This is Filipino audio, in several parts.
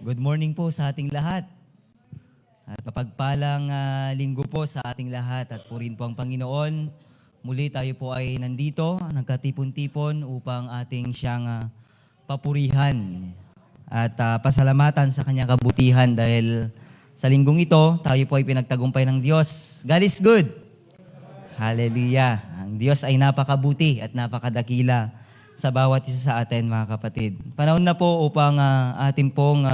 Good morning po sa ating lahat. At mapagpalang linggo po sa ating lahat at purihin po ang Panginoon. Muli tayo po ay nandito, nagkatipon-tipon upang ating siyang papurihan at pasalamatan sa kanyang kabutihan dahil sa linggong ito, tayo po ay pinagtagumpay ng Diyos. God is good. Hallelujah. Ang Diyos ay napakabuti at napakadakila sa bawat isa sa atin, mga kapatid. Panahon na po upang ating pong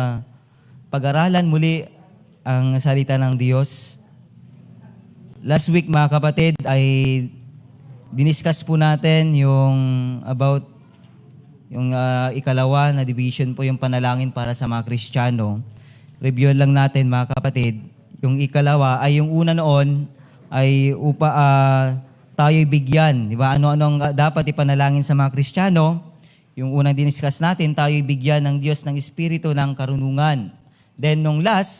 pag-aralan muli ang salita ng Diyos. Last week mga kapatid ay diniscuss po natin yung about yung ikalawa na division po yung panalangin para sa mga Kristiyano. Review lang natin mga kapatid. Yung ikalawa ay yung una noon ay tayo'y bigyan. Di ba? Ano-ano ang dapat ipanalangin sa mga Kristiyano? Yung unang diniscuss natin, tayo'y bigyan ng Diyos ng Espiritu ng karunungan. Then nung last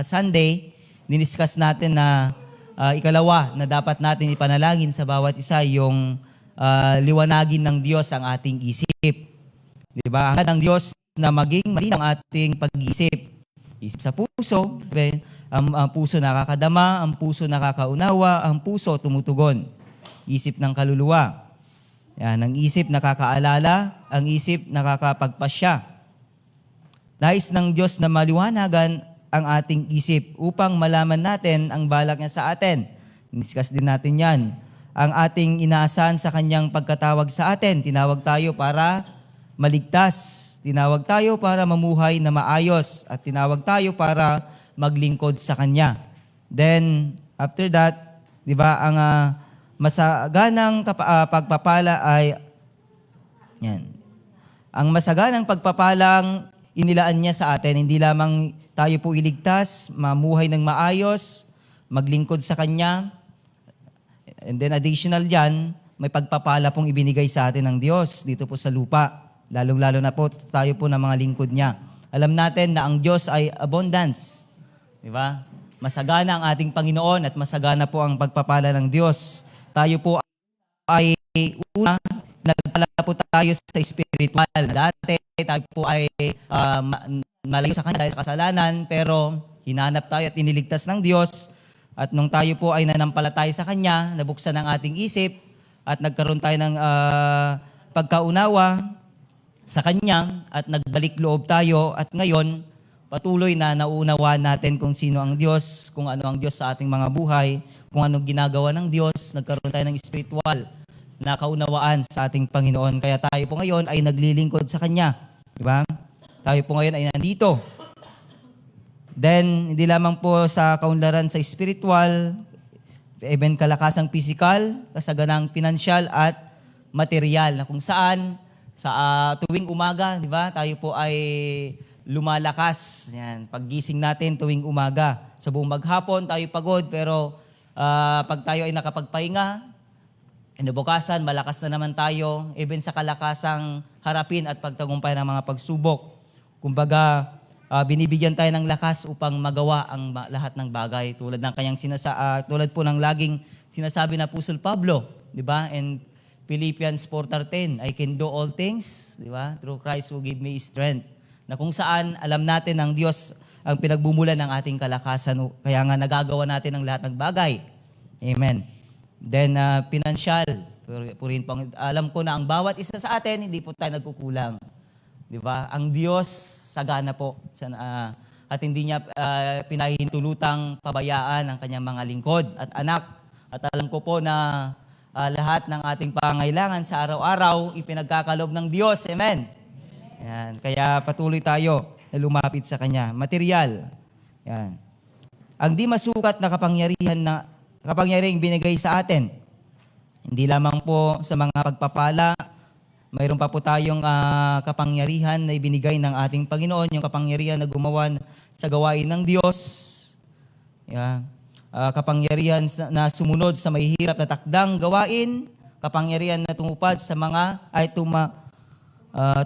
Sunday, diniscuss natin na ikalawa na dapat natin ipanalangin sa bawat isa yung liwanagin ng Diyos ang ating isip. Di ba? Ang ng Diyos na maging malinaw ang ating pag-iisip. Isip sa puso, ang puso nakakadama, ang puso nakakaunawa, ang puso tumutugon. Isip ng kaluluwa. Yan, ang isip nakakaalala, ang isip nakakapagpasya. Nais ng Diyos na maliwanagan ang ating isip upang malaman natin ang balak niya sa atin. Discuss din natin yan. Ang ating inaasahan sa kanyang pagkatawag sa atin. Tinawag tayo para maligtas. Tinawag tayo para mamuhay na maayos. At tinawag tayo para maglingkod sa Kanya. Then, after that, di ba, ang masaganang pagpapala ay, yan. Ang masaganang pagpapalang inilaan niya sa atin, hindi lamang tayo po iligtas, mamuhay ng maayos, maglingkod sa Kanya. And then additional dyan, may pagpapala pong ibinigay sa atin ng Diyos dito po sa lupa. Lalong-lalo na po tayo po ng mga lingkod niya. Alam natin na ang Diyos ay abundance. Di ba? Masagana ang ating Panginoon at masagana po ang pagpapala ng Diyos. Tayo po ay una, nagpala po tayo sa spiritual. Dati tayo po ay malayo sa Kanya dahil sa kasalanan, pero hinanap tayo at iniligtas ng Diyos. At nung tayo po ay nanampalataya sa Kanya, nabuksan ang ating isip at nagkaroon tayo ng pagkaunawa sa Kanya at nagbalik loob tayo at ngayon patuloy na nauunawaan natin kung sino ang Diyos, kung ano ang Diyos sa ating mga buhay, kung anong ginagawa ng Diyos, nagkaroon tayo ng spiritual na kaunawaan sa ating Panginoon. Kaya tayo po ngayon ay naglilingkod sa Kanya. Di ba? Tayo po ngayon ay nandito. Then, hindi lamang po sa kaunlaran sa spiritual, even kalakasang physical, kasaganang pinansyal at material na kung saan sa tuwing umaga, di ba? Tayo po ay lumalakas. Yan, paggising natin tuwing umaga. Sa buong maghapon, tayo pagod, pero pag tayo ay nakapagpahinga, inabukasan, malakas na naman tayo, even sa kalakasang harapin at pagtagumpay ng mga pagsubok. Kumbaga, binibigyan tayo ng lakas upang magawa ang lahat ng bagay. Tulad ng kanyang tulad po ng laging sinasabi na Apostol Pablo, di ba? And Philippians 4:10, I can do all things, di ba? Through Christ who give me strength. Na kung saan alam natin ng Diyos ang pinagbumulan ng ating kalakasan, kaya nga nagagawa natin ang lahat ng bagay. Amen. Then, pinansyal. Purin pang, alam ko na ang bawat isa sa atin, hindi po tayo nagkukulang. Di ba? Ang Diyos, sagana po. At hindi niya pinahihintulutang pabayaan ang kanyang mga lingkod at anak. At alam ko po na lahat ng ating pangailangan sa araw-araw, ipinagkakalob ng Diyos. Amen. Yan. Kaya patuloy tayo na lumapit sa Kanya. Material. Yan. Ang di masukat na kapangyarihang binigay sa atin, hindi lamang po sa mga pagpapala, mayroon pa po tayong kapangyarihan na ibinigay ng ating Panginoon, yung kapangyarihan na gumawa sa gawain ng Diyos. Yeah. Kapangyarihan na sumunod sa mahihirap na takdang gawain, kapangyarihan na tumupad sa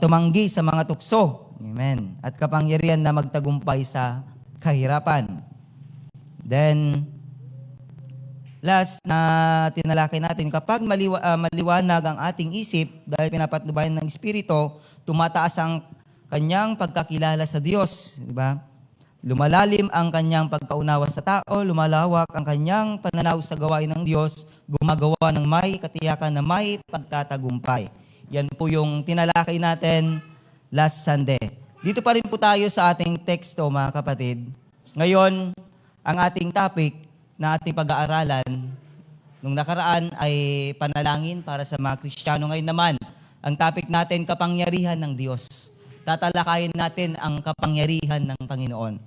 tumanggi sa mga tukso. Amen. At kapangyarihan na magtagumpay sa kahirapan. Then, last na tinalakay natin, kapag maliwanag ang ating isip dahil pinapatnubayan ng Espiritu, tumataas ang kanyang pagkakilala sa Diyos. Diba? Lumalalim ang kanyang pagkaunawa sa tao, lumalawak ang kanyang pananaw sa gawain ng Diyos, gumagawa ng may katiyakan na may pagtatagumpay. Yan po yung tinalakay natin last Sunday. Dito pa rin po tayo sa ating teksto, mga kapatid. Ngayon, ang ating topic na ating pag-aaralan nung nakaraan ay panalangin para sa mga Kristiyano. Ngayon naman, ang topic natin, kapangyarihan ng Diyos. Tatalakayin natin ang kapangyarihan ng Panginoon.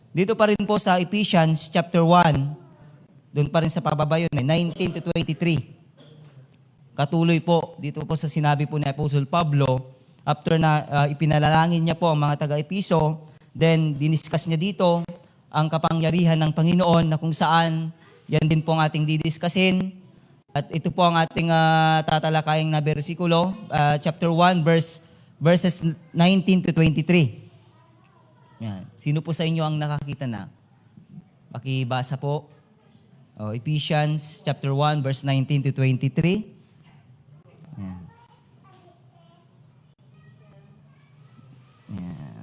Dito pa rin po sa Ephesians chapter 1, doon pa rin sa pababa yun, 19 to 23. Katuloy po, dito po sa sinabi po ni Apostle Pablo, after na ipinalalangin niya po ang mga taga-Episo, then diniscuss niya dito ang kapangyarihan ng Panginoon na kung saan, yan din po ang ating didiscusin. At ito po ang ating tatalakayang na bersikulo, chapter 1, verses 19 to 23. Yan. Sino po sa inyo ang nakakita na? Pakibasa po. Ephesians chapter 1, verse 19 to 23. Yan. Yan.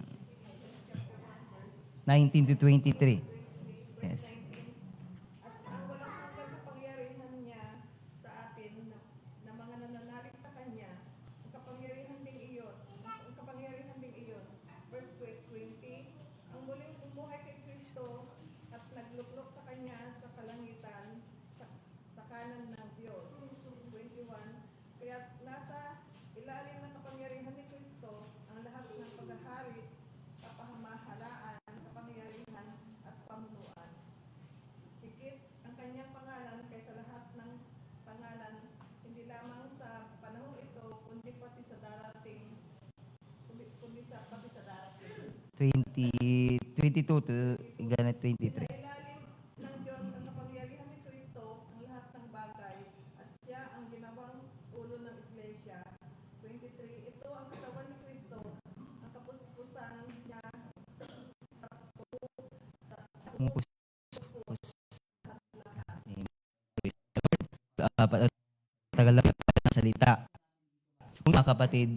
19 to 23. Yes. At ang walang hanggang kapangyarihan niya sa atin na mga nananalig sa Kanya, ang kapangyarihan ding iyon. Verse 20, ang muling bumuhay kay Kristo at nagluklok sa Kanya sa kalangitan, sa kanan ng Diyos. 21, kaya nasa ilalim ng kapangyarihan ni Kristo ang lahat ng paghahari, kapahamahalaan, kapangyarihan at pamunuan. Higit ang kanyang pangalan kaysa lahat ng pangalan, hindi lamang sa panahon ito, kundi pati sa darating. 22 to 23. Sa ilalim ng Diyos ang kapangyarihan ni Kristo ang lahat ng bagay at siya ang ginawang ulo ng Iglesia. 23, ito ang katawan ni Kristo, ang kapuspusan niya sa Tagal lang ng salita. Mga kapatid,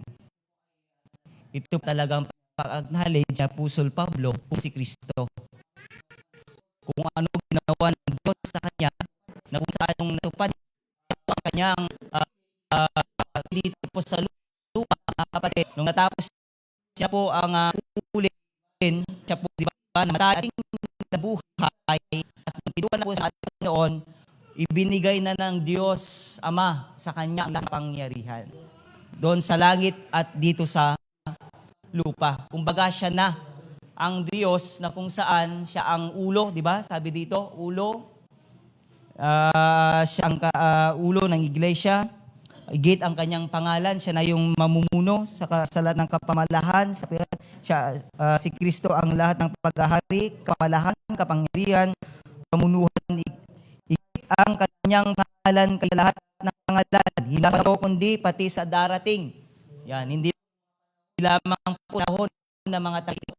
ito talagang pag-acknowledge sa Apostol Pablo kung si Kristo. Kung ano ginawa ng Diyos sa kanya, na kung saan nung natupad ang kanyang dito po sa lupa, mga kapatid, nung natapos siya po ang uulin, siya po di ba, namatay na buhay at tinuan na po sa atin noon, ibinigay na ng Diyos Ama sa kanya ang kapangyarihan. Doon sa langit at dito sa lupa. Kumbaga siya na ang Diyos na kung saan siya ang ulo, di ba? Sabi dito, ulo. Siya ang ulo ng iglesia. Higit ang kanyang pangalan, siya na yung mamumuno sa lahat ng kapamalahan. Siya, si Kristo ang lahat ng paghahari, kamalahan, kapangyarihan, pamunuhan. Higit ang kanyang pangalan kay lahat ng pangalan. Hindi lamang ito, kundi pati sa darating. Yan, hindi lamang ang panahon ng mga tayo.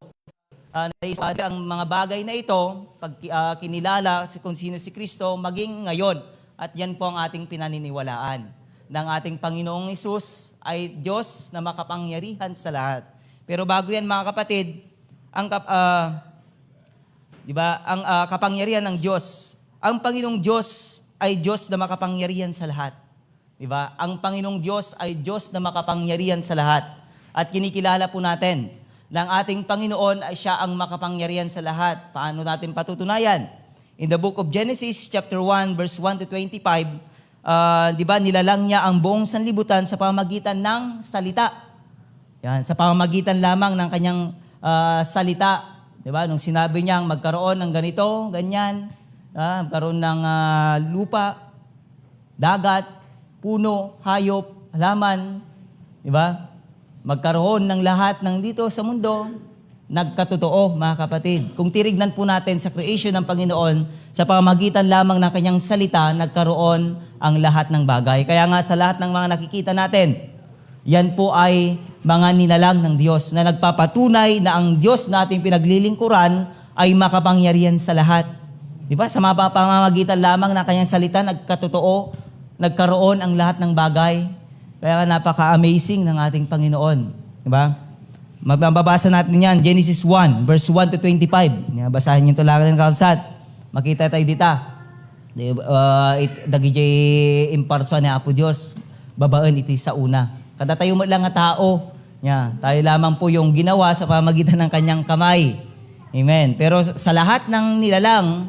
Ang mga bagay na ito, pag kinilala kung sino si Kristo, maging ngayon. At yan po ang ating pinaniniwalaan. Ng ating Panginoong Hesus ay Diyos na makapangyarihan sa lahat. Pero bago yan mga kapatid, ang kapangyarihan ng Diyos, ang Panginoong Diyos ay Diyos na makapangyarihan sa lahat. Diba? Ang Panginoong Diyos ay Diyos na makapangyarihan sa lahat. At kinikilala po natin ng ating Panginoon ay siya ang makapangyarihan sa lahat. Paano natin patutunayan? In the book of Genesis chapter 1 verse 1 to 25, di ba, nilalang niya ang buong sanlibutan sa pamamagitan ng salita. Yan, sa pamamagitan lamang ng kanyang salita. Di ba? Nung sinabi niyang magkaroon ng ganito, ganyan, magkaroon ng lupa, dagat, puno, hayop, halaman, di ba? Magkaroon ng lahat ng dito sa mundo, nagkatotoo, mga kapatid. Kung tirignan po natin sa creation ng Panginoon, sa pamamagitan lamang ng kanyang salita, nagkaroon ang lahat ng bagay. Kaya nga sa lahat ng mga nakikita natin, yan po ay mga nilalang ng Diyos na nagpapatunay na ang Diyos na ating pinaglilingkuran ay makapangyarihan sa lahat. Di ba? Sa pamamagitan lamang ng kanyang salita, nagkatotoo, nagkaroon ang lahat ng bagay. Kaya napaka-amazing ng ating Panginoon. Di ba? Mababasa natin yan, Genesis 1, verse 1 to 25. Basahin nyo ito lang ng kausat. Makita tayo dito. Dagijay imparso ni Apo Diyos, babaan iti sa una. Kada tayo lang nga tao, tayo lamang po yung ginawa sa pamagitan ng kanyang kamay. Amen. Pero sa lahat ng nilalang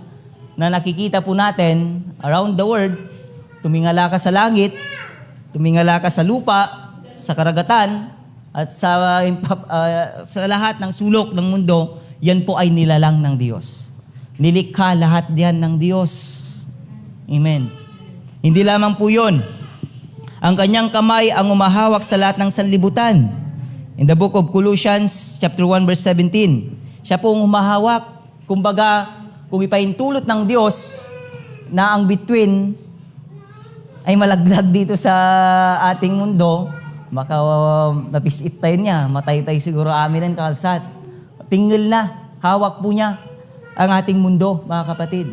na nakikita po natin around the world, tumingala ka sa langit, tumingala ka sa lupa, sa karagatan, at sa lahat ng sulok ng mundo, yan po ay nilalang ng Diyos. Nilikha lahat yan ng Diyos. Amen. Hindi lamang po yun. Ang kanyang kamay ang umahawak sa lahat ng sanlibutan. In the book of Colossians chapter 1 verse 17, siya po ang humahawak. Kumbaga, kung ipahintulot ng Diyos na ang bituin ay malaglag dito sa ating mundo, baka napisit tayo niya, matay tayo siguro amin ang kalsat. Tingil na, hawak po niya ang ating mundo, mga kapatid.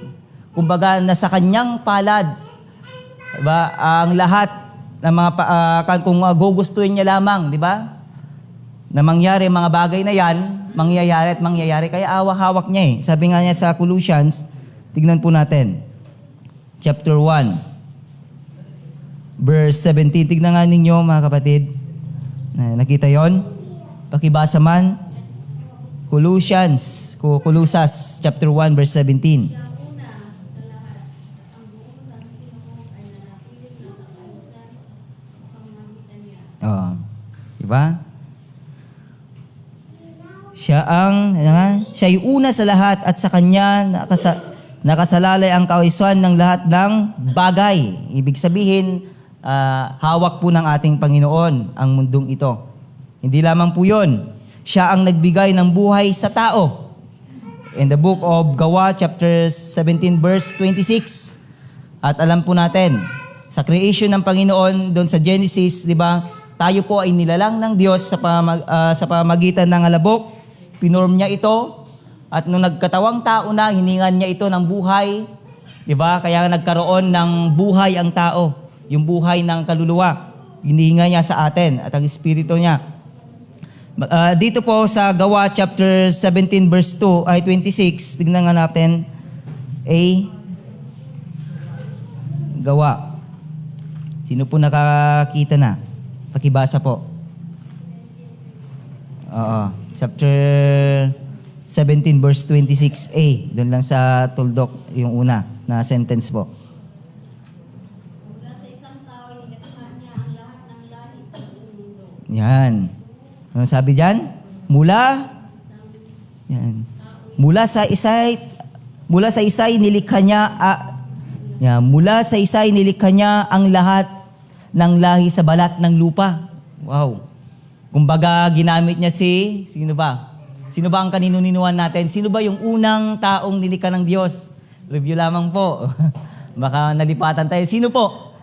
Kumbaga, nasa kanyang palad, diba, ang lahat ng mga, kung gugustuhin niya lamang, di ba? Na mangyari, mga bagay na yan, mangyayari at mangyayari. Kaya hawak niya eh. Sabi nga niya sa Colossians, tignan po natin. Chapter 1, verse 17. Tignan nga ninyo, mga kapatid. Nakita yon? Pakibasa man. Colosas, chapter 1, verse 17. Diba? Siya yung una sa lahat at sa kanya nakasalalay ang kaiswan ng lahat ng bagay. Ibig sabihin, hawak po ng ating Panginoon ang mundong ito. Hindi lamang po yun. Siya ang nagbigay ng buhay sa tao. In the book of Gawa, chapter 17, verse 26. At alam po natin, sa creation ng Panginoon, doon sa Genesis, di ba, tayo po ay nilalang ng Diyos sa pamamagitan ng alabok. Pinorm niya ito. At nung nagkatawang tao na, hiningan niya ito ng buhay. Diba? Kaya nagkaroon ng buhay ang tao. Yung buhay ng kaluluwa. Hinihinga niya sa atin at ang espiritu niya. Dito po sa Gawa chapter 17 verse 2 ay 26. Tignan nga natin. Gawa. Sino po nakakita na? Pakibasa po. Chapter 17 verse 26a. Doon lang sa tuldok yung una na sentence po. Mula sa isang tao, nilikha niya ang lahat ng lahi sa buong mundo. Yan. Ano sabi diyan? Mula sa isay nilikha niya ang lahat ng lahi sa balat ng lupa. Wow. Kumbaga, ginamit niya sino ba? Sino ba ang kanino-ninuan natin? Sino ba yung unang taong nilikha ng Diyos? Review lamang po. Baka nalipatan tayo. Sino po?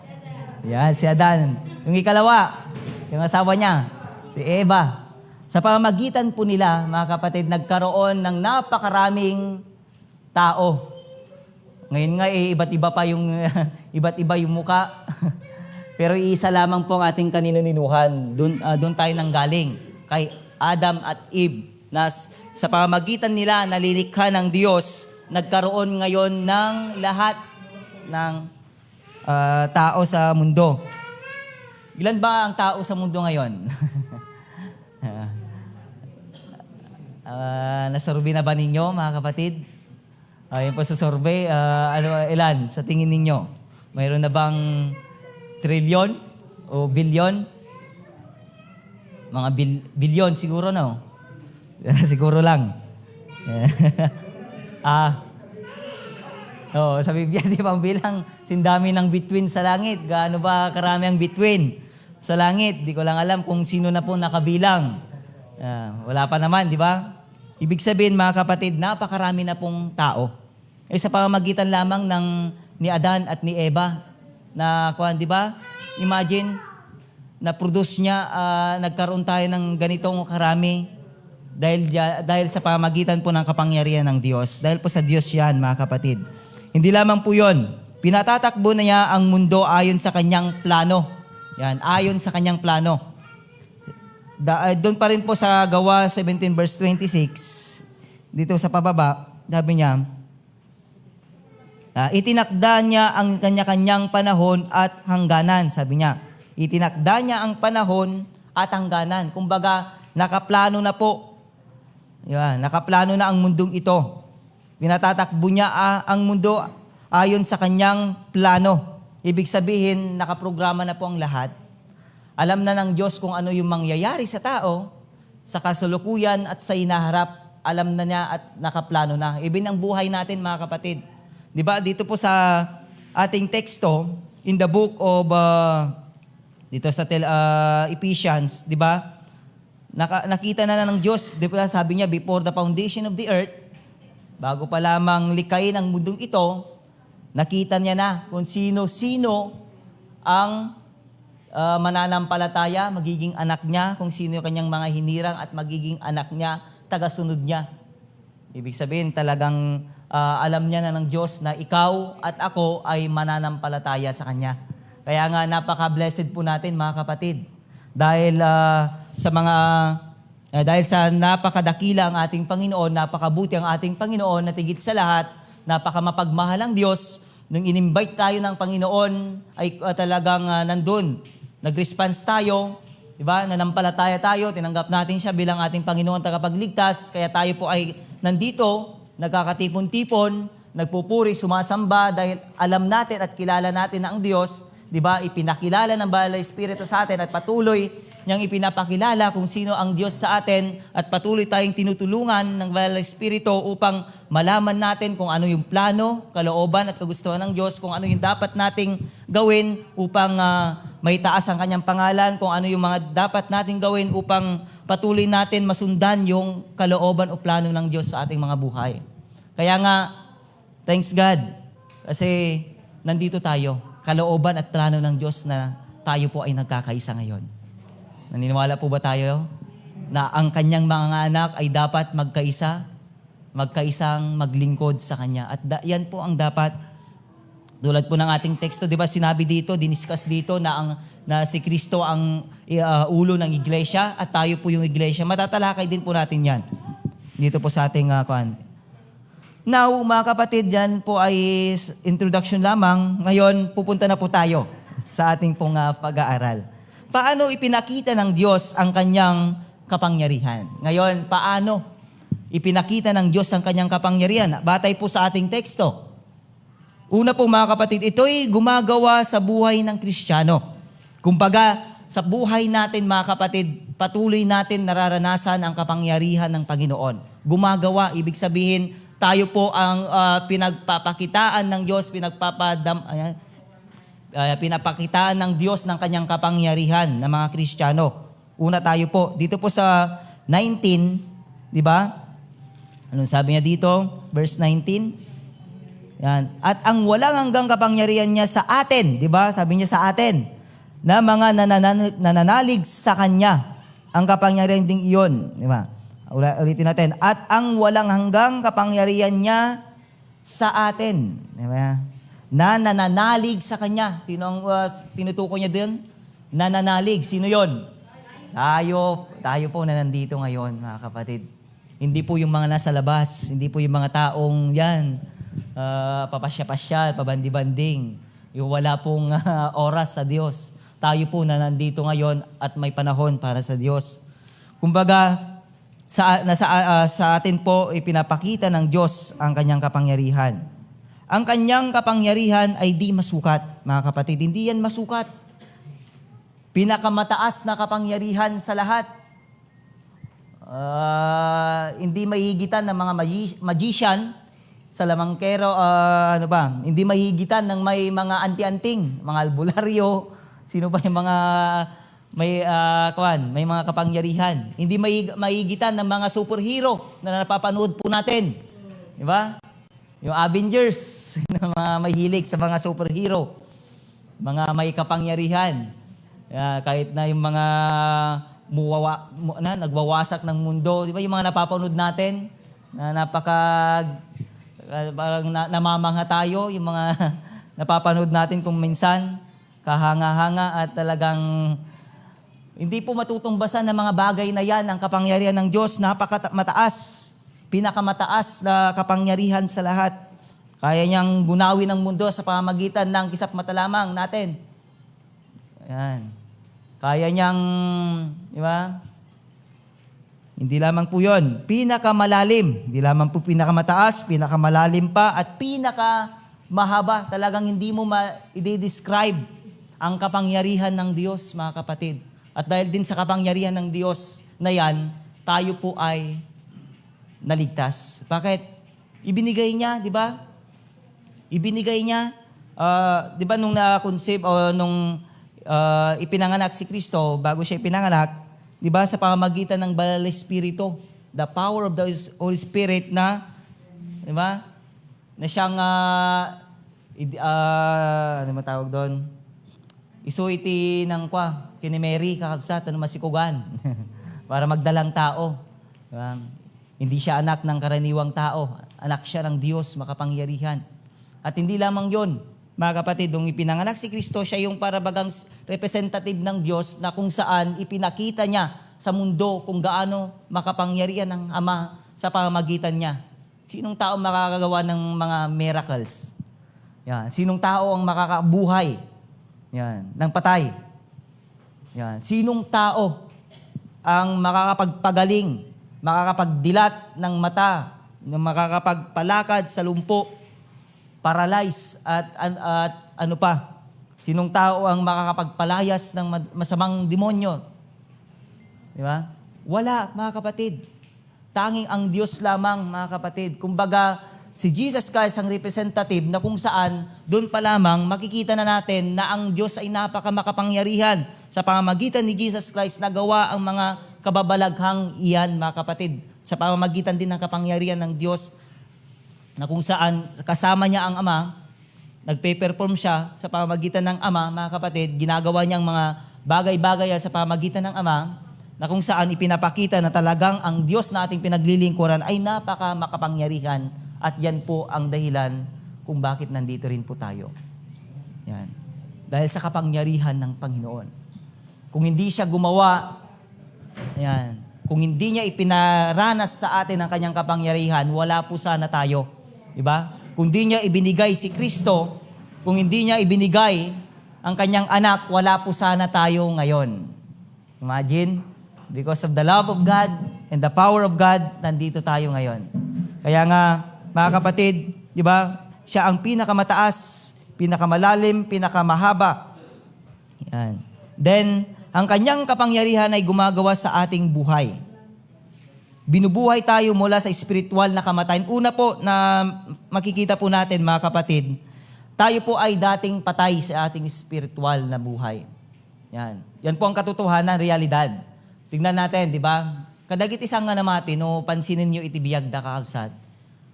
Si Adan. Yung ikalawa, yung asawa niya, si Eva. Sa pamamagitan po nila, mga kapatid, nagkaroon ng napakaraming tao. Ngayon nga, iba't iba pa yung, iba't iba yung muka. Pero iisa lamang po ang ating kanino-ninuhan. Doon tayo nanggaling. Kay Adam at Eve. Na sa pamamagitan nila, nalilikha ng Diyos, nagkaroon ngayon ng lahat ng tao sa mundo. Ilan ba ang tao sa mundo ngayon? Nasurvey na ba ninyo, mga kapatid? Ayun po sa survey, ilan sa tingin ninyo? Mayroon na bang trilyon o bilyon? Mga bilyon siguro, no? Siguro lang. Sa Biblia, di ba, bilang sindami ng bituin sa langit. Gaano ba karami ang bituin sa langit? Di ko lang alam kung sino na po nakabilang. Wala pa naman, di ba? Ibig sabihin, mga kapatid, napakarami na pong tao. Sa pamamagitan lamang ni Adan at ni Eva, di ba? Imagine, na-produce niya, nagkaroon tayo ng ganitong karami dahil sa pamamagitan po ng kapangyarihan ng Diyos. Dahil po sa Diyos yan, mga kapatid. Hindi lamang po yun. Pinatatakbo na niya ang mundo ayon sa kanyang plano. Yan, ayon sa kanyang plano. Doon pa rin po sa Gawa 17 verse 26, dito sa pababa, sabi niya, itinakda niya ang kanya-kanyang panahon at hangganan. Sabi niya, itinakda niya ang panahon at hangganan. Kumbaga, nakaplano na po. Yan, nakaplano na ang mundong ito. Pinatatakbo niya ang mundo ayon sa kanyang plano. Ibig sabihin, nakaprograma na po ang lahat. Alam na ng Diyos kung ano yung mangyayari sa tao, sa kasulukuyan at sa inaharap. alam na niya at nakaplano na. Even ang buhay natin, mga kapatid. Di ba? Dito po sa ating teksto, in the book of, dito sa Ephesians, di ba? Nakita na ng Diyos, di ba sabi niya, before the foundation of the earth, bago pa lamang likayin ang mundong ito, nakita niya na kung sino-sino ang mananampalataya, magiging anak niya, kung sino yung kanyang mga hinirang at magiging anak niya, tagasunod niya. Ibig sabihin talagang alam niya na ng Diyos na ikaw at ako ay mananampalataya sa Kanya. Kaya nga napaka-blessed po natin, mga kapatid. Dahil dahil sa napakadakila ang ating Panginoon, napakabuti ang ating Panginoon, na tigit sa lahat, napakamapagmahal ang Diyos. Nung in-invite tayo ng Panginoon, ay talagang nandun. Nag-response tayo, di ba? Nanampalataya tayo, tinanggap natin siya bilang ating Panginoon tagapagligtas. Kaya tayo po ay nandito, nagkakatipon-tipon, nagpupuri, sumasamba dahil alam natin at kilala natin na ang Diyos, di ba? Ipinakilala ng Banal na Espiritu sa atin at patuloy niyang ipinapakilala kung sino ang Diyos sa atin at patuloy tayong tinutulungan ng Banal na Espiritu upang malaman natin kung ano yung plano, kalooban at kagustuhan ng Diyos, kung ano yung dapat nating gawin upang maitaas ang Kanyang pangalan, kung ano yung mga dapat nating gawin upang patuloy natin masundan yung kalooban o plano ng Diyos sa ating mga buhay. Kaya nga, thanks God, kasi nandito tayo, kalooban at plano ng Diyos na tayo po ay nagkakaisa ngayon. Naniniwala po ba tayo na ang Kanyang mga anak ay dapat magkaisang maglingkod sa Kanya? At yan po ang dapat, tulad po ng ating teksto, di ba sinabi dito, diniscuss dito na si Kristo ang ulo ng iglesia at tayo po yung iglesia. Matatalakay din po natin yan dito po sa ating Now, mga kapatid, yan po ay introduction lamang. Ngayon, pupunta na po tayo sa ating pong pag-aaral. Paano ipinakita ng Diyos ang Kanyang kapangyarihan? Ngayon, paano ipinakita ng Diyos ang Kanyang kapangyarihan? Batay po sa ating teksto. Una po, mga kapatid, ito'y gumagawa sa buhay ng Kristiyano. Kumbaga, sa buhay natin, mga kapatid, patuloy natin nararanasan ang kapangyarihan ng Panginoon. Gumagawa, ibig sabihin, tayo po ang pinagpapakitaan ng Diyos, pinapakitaan ng Diyos ng Kanyang kapangyarihan ng mga Kristiyano. Una tayo po, dito po sa 19, di ba? Anong sabi niya dito? Verse 19. Yan. At ang walang hanggang kapangyarihan niya sa atin, di ba? Sabi niya sa atin, na mga nananalig sa Kanya. Ang kapangyarihan ding iyon, di ba? Ulitin natin. At ang walang hanggang kapangyarihan niya sa atin, di ba? Na nananalig sa Kanya. Sino ang tinutukoy niya din? Nananalig. Sino yon? Tayo po na nandito ngayon, mga kapatid. Hindi po yung mga nasa labas. Hindi po yung mga taong yan, papasya-pasya, pabandi-banding. Yung wala pong oras sa Diyos. Tayo po na nandito ngayon at may panahon para sa Diyos. Kumbaga, sa atin po ipinapakita ng Diyos ang Kanyang kapangyarihan. Ang Kanyang kapangyarihan ay di masukat, mga kapatid. Hindi yan masukat. Pinakamataas na kapangyarihan sa lahat. Hindi mahigitan ng mga magician sa lamangkero, hindi mahigitan ng may mga anti-anting, mga albularyo, sino ba yung mga may mga kapangyarihan. Hindi mahigitan ng mga superhero na napapanood po natin. Di ba? Yung Avengers, na mga mahilig sa mga superhero, mga may kapangyarihan. Kahit na yung mga nagwawasak ng mundo, di ba yung mga napapanood natin, na parang namamangha tayo, yung mga napapanood natin kung minsan, kahanga-hanga at talagang hindi po matutumbasan ng mga bagay na yan, ang kapangyarihan ng Diyos, napakamataas. Pinakamataas na kapangyarihan sa lahat. Kaya niyang gunawin ang mundo sa pamamagitan ng kisap mata lamang natin. Ayan. Kaya niyang, di ba? Hindi lamang po yun. Pinakamalalim. Hindi lamang po pinakamataas, pinakamalalim pa, at pinakamahaba. Talagang hindi mo i-describe ang kapangyarihan ng Diyos, mga kapatid. At dahil din sa kapangyarihan ng Diyos na yan, tayo po ay naligtas. Bakit? Ibinigay niya, di ba? Ibinigay niya, di ba nung na-conceive o nung ipinanganak si Kristo, bago siya ipinanganak, di ba sa pamamagitan ng Banal na Espiritu, the power of the Holy Spirit na, di ba, na siyang, ano matawag doon? Isuiti ng kini Mary, kakabsat, ano masikugan, para magdalang tao. Di ba? Hindi siya anak ng karaniwang tao, anak siya ng Diyos, makapangyarihan. At hindi lamang yon, mga kapatid, nung ipinanganak si Kristo, siya yung parabagang representative ng Diyos na kung saan ipinakita niya sa mundo kung gaano makapangyarihan ng Ama sa pamamagitan niya. Sinong tao makakagawa ng mga miracles? Yan. Sinong tao ang makakabuhay? Yan. Ng patay? Yan. Sinong tao ang makakapagpagaling, makakapagdilat ng mata, makakapagpalakad sa lumpo, paralyze at ano pa? Sinong tao ang makakapagpalayas ng masamang demonyo? Di ba? Wala, mga kapatid. Tanging ang Diyos lamang, mga kapatid. Kumbaga, si Jesus Christ ang representative na kung saan, doon pa lamang makikita na natin na ang Diyos ay napakamakapangyarihan sa pamamagitan ni Jesus Christ nagawa ang mga kababalaghang iyan, mga kapatid. Sa pamamagitan din ng kapangyarihan ng Diyos na kung saan kasama niya ang Ama, nagpe-perform siya sa pamamagitan ng Ama, mga kapatid, ginagawa niyang mga bagay-bagay sa pamamagitan ng Ama, na kung saan ipinapakita na talagang ang Diyos na ating pinaglilingkuran ay napaka-makapangyarihan at yan po ang dahilan kung bakit nandito rin po tayo. Yan. Dahil sa kapangyarihan ng Panginoon. Kung hindi siya gumawa, yan, kung hindi niya ipinaranas sa atin ang kanyang kapangyarihan, wala po sana tayo. Diba? Kung hindi niya ibinigay si Kristo, kung hindi niya ibinigay ang kanyang anak, wala po sana tayo ngayon. Imagine, because of the love of God and the power of God, nandito tayo ngayon. Kaya nga, mga kapatid, di ba, siya ang pinakamataas, pinakamalalim, pinakamahaba. Yan. Then, ang kanyang kapangyarihan ay gumagawa sa ating buhay. Binubuhay tayo mula sa spiritual na kamatayan. Una po na makikita po natin, mga kapatid, tayo po ay dating patay sa ating spiritual na buhay. Yan. Yan po ang katotohanan, realidad. Tingnan natin, di ba? Kadagit isang nga namati, no, pansinin nyo itibiyag da kakabsat.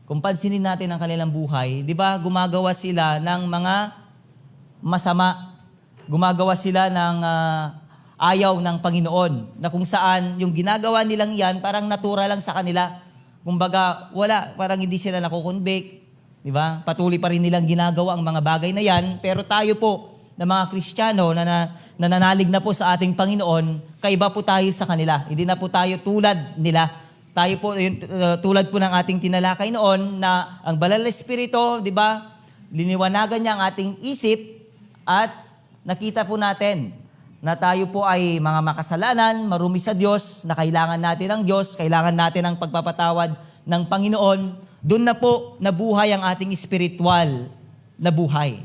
Kung pansinin natin ang kanilang buhay, di ba, gumagawa sila ng mga masama. Gumagawa sila ng ayaw ng Panginoon, na kung saan yung ginagawa nilang yan, parang natural lang sa kanila. Kumbaga, wala, parang hindi sila nakukonvict, di ba? Patuloy pa rin nilang ginagawa ang mga bagay na yan, pero tayo po, na mga Kristiyano na nananalig na po sa ating Panginoon, kaiba po tayo sa kanila. Hindi na po tayo tulad nila. Tayo po, tulad po ng ating tinalakay noon, na ang Banal na Espiritu, di ba, liniwanagan niya ang ating isip, at nakita po natin, na tayo po ay mga makasalanan, marumi sa Diyos, na kailangan natin ng Diyos, kailangan natin ang pagpapatawad ng Panginoon. Doon na po nabuhay ang ating spiritual na buhay.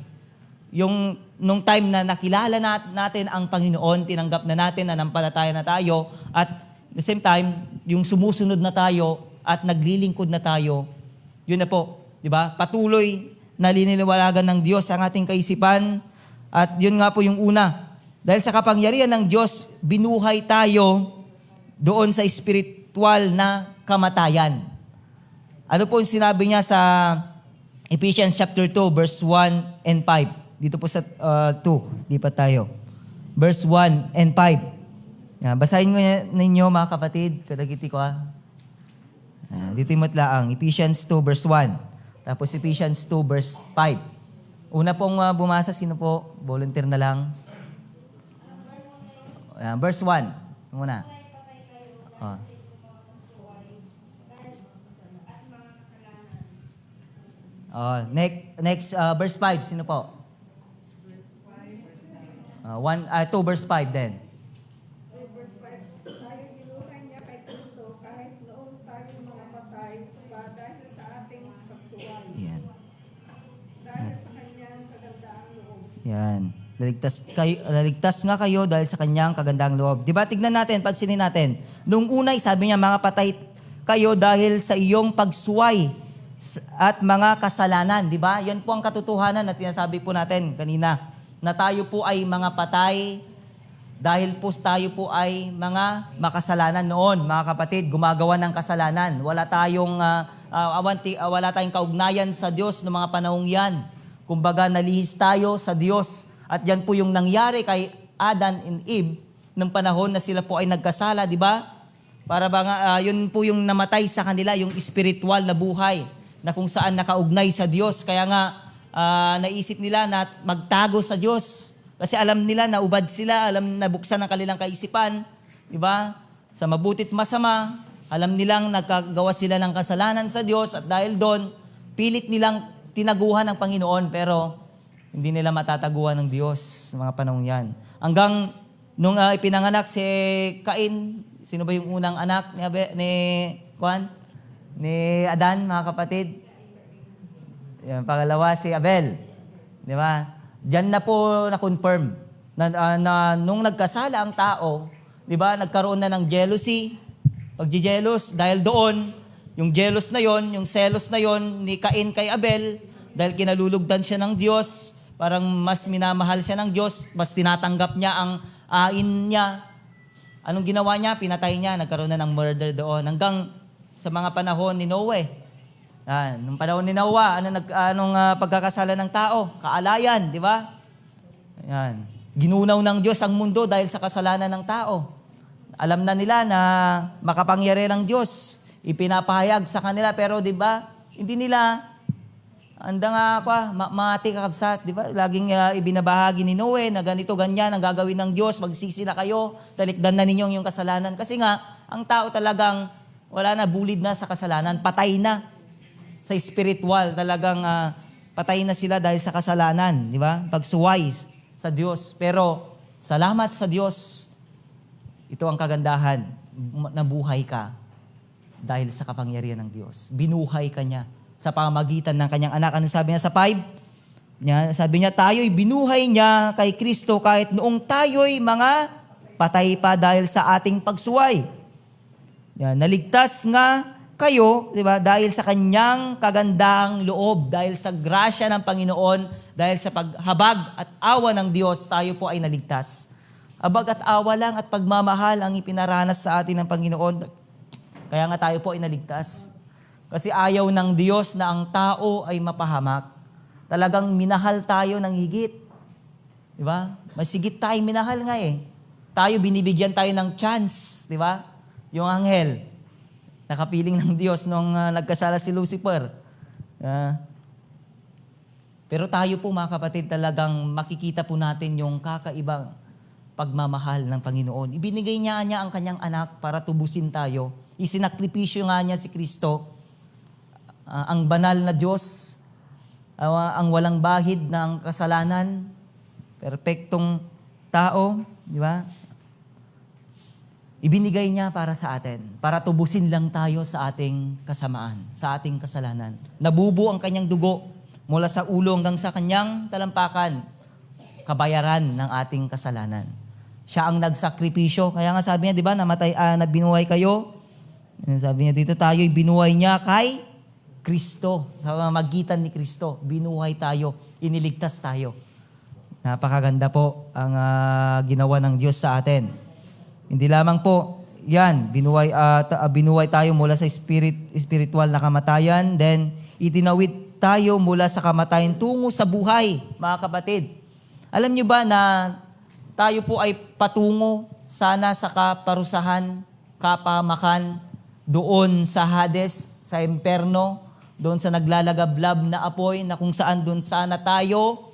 Yung nung time na nakilala natin ang Panginoon, tinanggap na natin, nanampalataya na tayo, at the same time, yung sumusunod na tayo at naglilingkod na tayo, yun na po, di ba? Patuloy na liniliwalagan ng Diyos ang ating kaisipan, at yun nga po yung una. Dahil sa kapangyarihan ng Diyos, binuhay tayo doon sa spiritual na kamatayan. Ano po yung sinabi niya sa Ephesians chapter 2, verse 1 and 5? Dito po sa 2, di pa tayo. Verse 1 and 5. Yan, basahin ko ninyo, mga kapatid. Kadagiti ko dito yung matlaang. Ephesians 2, verse 1. Tapos Ephesians 2, verse 5. Una pong bumasa, sino po? Volunteer na lang. Verse 1. Muna. Next verse 5. Sino po? 2 verse 5 din. Verse 5, tayo ginuhay niya kay Kristo kahit noon tayo mga patay dahil sa ating pagsuway. Yan. Dahil sa kanyang kagandaang loob. Yan. Naligtas nga kayo dahil sa kanyang kagandang loob. Di ba? Tignan natin, pansinin natin. Nung unay, sabi niya, mga patay kayo dahil sa iyong pagsuway at mga kasalanan. Di ba? Yan po ang katotohanan na sinasabi po natin kanina, na tayo po ay mga patay dahil po tayo po ay mga makasalanan noon, mga kapatid, gumagawa ng kasalanan. Wala tayong kaugnayan sa Diyos ng mga panahong yan. Kumbaga, nalihis tayo sa Diyos. At yan po yung nangyari kay Adan and Eve nung panahon na sila po ay nagkasala, di ba? Para ba yun po yung namatay sa kanila, yung spiritual na buhay na kung saan nakaugnay sa Diyos. Kaya nga, naisip nila na magtago sa Diyos. Kasi alam nila na ubad sila, alam na buksan ang kanilang kaisipan, di ba? Sa mabutit masama, alam nilang nagkagawa sila ng kasalanan sa Diyos at dahil doon, pilit nilang tinaguhan ng Panginoon pero hindi nila matataguan ng Diyos sa mga panahong yan. Hanggang nung ipinanganak si Cain, sino ba yung unang anak ni Adan, mga kapatid? Yan, pangalawa si Abel. Di ba? Diyan na po na-confirm na nung nagkasala ang tao, di ba, nagkaroon na ng jealousy, pagji-jealous, dahil doon, yung jealous na yon, yung selos na yon ni Cain kay Abel, dahil kinalulugdan siya ng Diyos, parang mas minamahal siya ng Diyos, mas tinatanggap niya ang ain niya. Anong ginawa niya? Pinatay niya, nagkaroon na ng murder doon. Hanggang sa mga panahon ni Noe. Nung panahon ni Noah, anong pagkakasala ng tao? Kaalayan, di ba? Yan. Ginunaw ng Diyos ang mundo dahil sa kasalanan ng tao. Alam na nila na makapangyari ng Diyos. Ipinapahayag sa kanila, pero di ba, hindi nila mati kakabsat, di ba? Laging ibinabahagi ni Noe na ganito, ganyan, ang gagawin ng Diyos, magsisi na kayo, talikdan na ninyo yung kasalanan. Kasi nga, ang tao talagang wala na, bulid na sa kasalanan, patay na sa spiritual, talagang patay na sila dahil sa kasalanan, di ba? Pagsuway sa Diyos. Pero, salamat sa Diyos, ito ang kagandahan, nabuhay ka dahil sa kapangyarihan ng Diyos. Binuhay ka niya sa pamamagitan ng kanyang anak. Ano sabi niya sa 5? Sabi niya, tayo'y binuhay niya kay Kristo kahit noong tayo'y mga patay pa dahil sa ating pagsuway. Yan, naligtas nga kayo, di ba, dahil sa kanyang kagandang loob, dahil sa grasya ng Panginoon, dahil sa paghabag at awa ng Diyos, tayo po ay naligtas. Habag at awa lang at pagmamahal ang ipinaranas sa atin ng Panginoon. Kaya nga tayo po ay naligtas. Kasi ayaw ng Diyos na ang tao ay mapahamak. Talagang minahal tayo ng higit. Di ba? Mas higit tayo minahal nga eh. Tayo, binibigyan tayo ng chance. Di ba? Yung anghel, nakapiling ng Diyos nung nagkasala si Lucifer. Pero tayo po mga kapatid, talagang makikita po natin yung kakaibang pagmamahal ng Panginoon. Ibinigay niya ang kanyang anak para tubusin tayo. Isinakripisyo nga niya si Kristo. Ang banal na Diyos, ang walang bahid ng kasalanan, perpektong tao, di ba? Ibinigay niya para sa atin, para tubusin lang tayo sa ating kasamaan, sa ating kasalanan. Nabubo ang kanyang dugo mula sa ulo hanggang sa kanyang talampakan, kabayaran ng ating kasalanan. Siya ang nagsakripisyo. Kaya nga sabi niya, di ba, na binuhay kayo. Sabi niya dito, tayo'y binuhay niya kay Kristo. Sa magitan ni Kristo, binuhay tayo, iniligtas tayo. Napakaganda po ang ginawa ng Diyos sa atin. Hindi lamang po, yan, binuhay tayo mula sa spiritual na kamatayan, then itinawid tayo mula sa kamatayan tungo sa buhay, mga kapatid. Alam niyo ba na tayo po ay patungo sana sa kaparusahan, kapamakan, doon sa Hades, sa imperno, doon sa naglalagablab na apoy, na kung saan doon sana tayo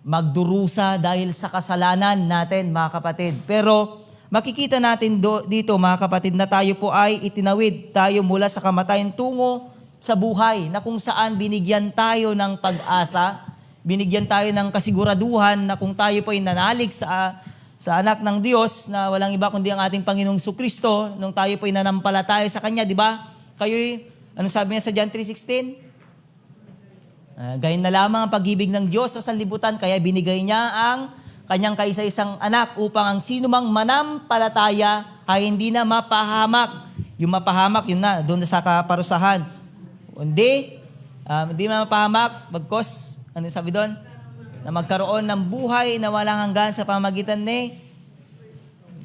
magdurusa dahil sa kasalanan natin, mga kapatid. Pero makikita natin dito, mga kapatid, na tayo po ay itinawid tayo mula sa kamatayan tungo sa buhay, na kung saan binigyan tayo ng pag-asa, binigyan tayo ng kasiguraduhan na kung tayo po ay nanalig sa anak ng Diyos, na walang iba kundi ang ating Panginoong Jesucristo, nung tayo po ay nanampalataya sa Kanya, di ba? Kayo'y, ano sabi niya sa John 3:16? Gayon na lamang ang pag-ibig ng Diyos sa sanlibutan, kaya binigay niya ang kanyang kaisa-isang anak upang ang sinumang manampalataya ay hindi na mapahamak, Yung mapahamak, yun na, doon na sa kaparusahan. Hindi na mapahamak, bagkos, ano sabi doon? Na magkaroon ng buhay na walang hanggan sa pamagitan ni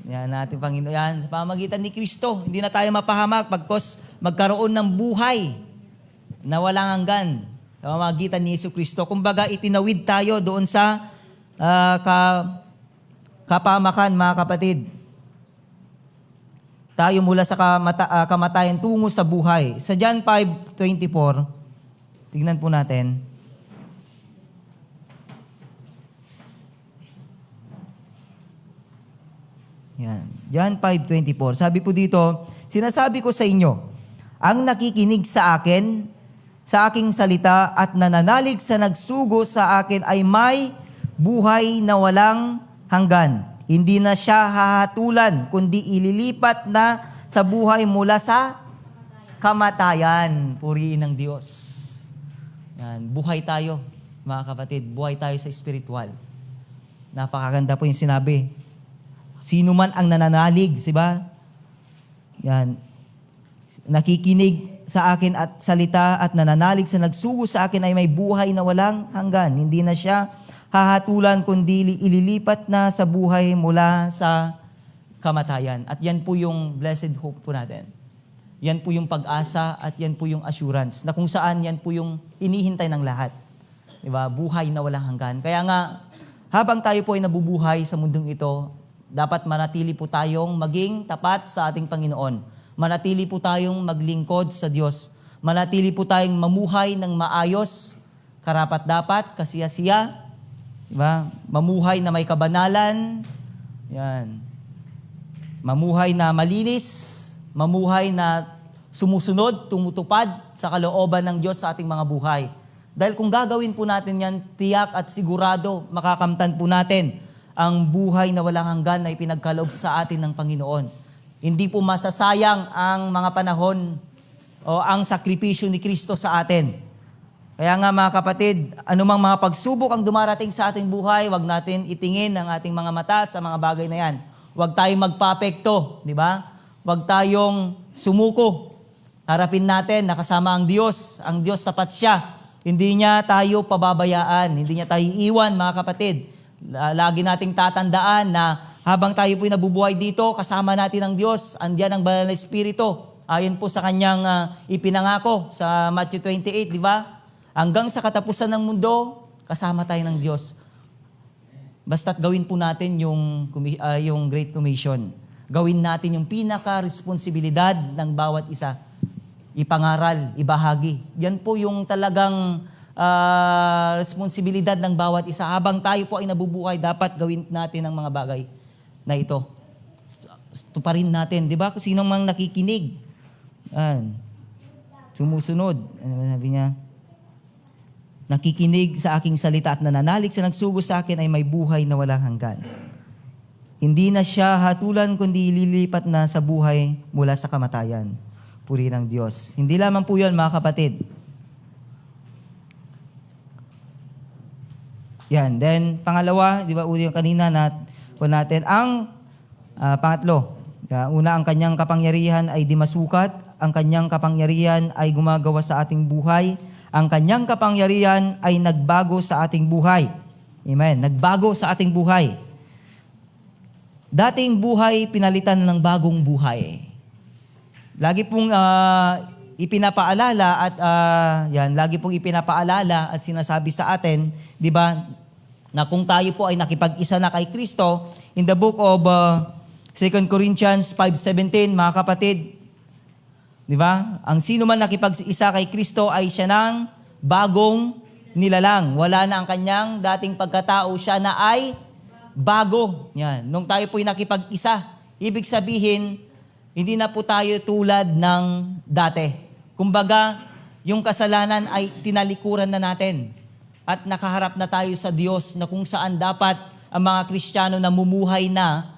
yan natin Panginoon, yan, sa pamagitan ni Kristo. Hindi na tayo mapahamak, bagkos magkaroon ng buhay na walang hanggan sa pamagitan ni Jesucristo. Kumbaga, itinawid tayo doon sa kapamakan, mga kapatid. Tayo mula sa kamatayan tungo sa buhay. Sa John 5:24, tignan po natin. Yan. John 5:24. Sabi po dito, sinasabi ko sa inyo, ang nakikinig sa akin, sa aking salita at nananalig sa nagsugo sa akin ay may buhay na walang hanggan. Hindi na siya hahatulan, kundi ililipat na sa buhay mula sa kamatayan. Purihin ng Diyos. Yan. Buhay tayo, mga kapatid. Buhay tayo sa spiritual. Napakaganda po yung sinabi. Sino man ang nananalig, diba? Yan. Nakikinig sa akin at salita at nananalig sa nagsugo sa akin ay may buhay na walang hanggan. Hindi na siya hahatulan kundi ililipat na sa buhay mula sa kamatayan. At yan po yung blessed hope po natin. Yan po yung pag-asa at yan po yung assurance na kung saan yan po yung inihintay ng lahat. Diba? Buhay na walang hanggan. Kaya nga, habang tayo po ay nabubuhay sa mundong ito, dapat manatili po tayong maging tapat sa ating Panginoon. Manatili po tayong maglingkod sa Diyos. Manatili po tayong mamuhay ng maayos, karapat-dapat, kasiya-siya. Diba? Mamuhay na may kabanalan. Yan. Mamuhay na malinis. Mamuhay na sumusunod, tumutupad sa kalooban ng Diyos sa ating mga buhay. Dahil kung gagawin po natin yan, tiyak at sigurado, makakamtan po natin ang buhay na walang hanggan na ipinagkaloob sa atin ng Panginoon. Hindi po masasayang ang mga panahon o ang sakripisyo ni Kristo sa atin. Kaya nga mga kapatid, anumang mga pagsubok ang dumarating sa ating buhay, wag natin itingin ang ating mga mata sa mga bagay na yan. Wag tayong magpapekto, di ba? Wag tayong sumuko. Harapin natin na kasama ang Diyos. Ang Diyos tapat siya. Hindi niya tayo pababayaan. Hindi niya tayo iiwan, mga kapatid. Lagi nating tatandaan na habang tayo po'y nabubuhay dito, kasama natin ang Diyos. Andiyan ang Banal na Espiritu. Ayon po sa kanyang ipinangako sa Matthew 28, di ba? Hanggang sa katapusan ng mundo, kasama tayo ng Diyos. Basta't gawin po natin yung Great Commission. Gawin natin yung pinaka-responsibilidad ng bawat isa. Ipangaral, ibahagi. Yan po yung talagang responsibilidad ng bawat isa. Habang tayo po ay nabubuhay, dapat gawin natin ang mga bagay na ito. Tuparin natin. Di ba? Kung sino mang nakikinig. Sumusunod. Ano sabi niya? Nakikinig sa aking salita at nananalig sa nagsugo sa akin ay may buhay na walang hanggan. Hindi na siya hatulan kundi lilipat na sa buhay mula sa kamatayan. Puri ng Diyos. Hindi lamang po yun, mga kapatid. Yan. Then, pangalawa, di ba, uli yung kanina natin, ang pangatlo. Una, ang kanyang kapangyarihan ay di masukat. Ang kanyang kapangyarihan ay gumagawa sa ating buhay. Ang kanyang kapangyarihan ay nagbago sa ating buhay. Amen. Nagbago sa ating buhay. Dating buhay, pinalitan ng bagong buhay. Lagi pong ipinapaalala at lagi pong ipinapaalala at sinasabi sa atin, 'di ba, na kung tayo po ay nakipag-isa na kay Kristo, in the book of 2 Corinthians 5:17, mga kapatid, 'di ba? Ang sino man nakipag-isa kay Kristo ay siya ng bagong nilalang. Wala na ang kanyang dating pagkatao, siya na ay bago. Yan. Nung tayo po'y nakipag-isa, ibig sabihin, hindi na po tayo tulad ng dati. Kumbaga, yung kasalanan ay tinalikuran na natin. At nakaharap na tayo sa Diyos na kung saan dapat ang mga Kristiyano namumuhay na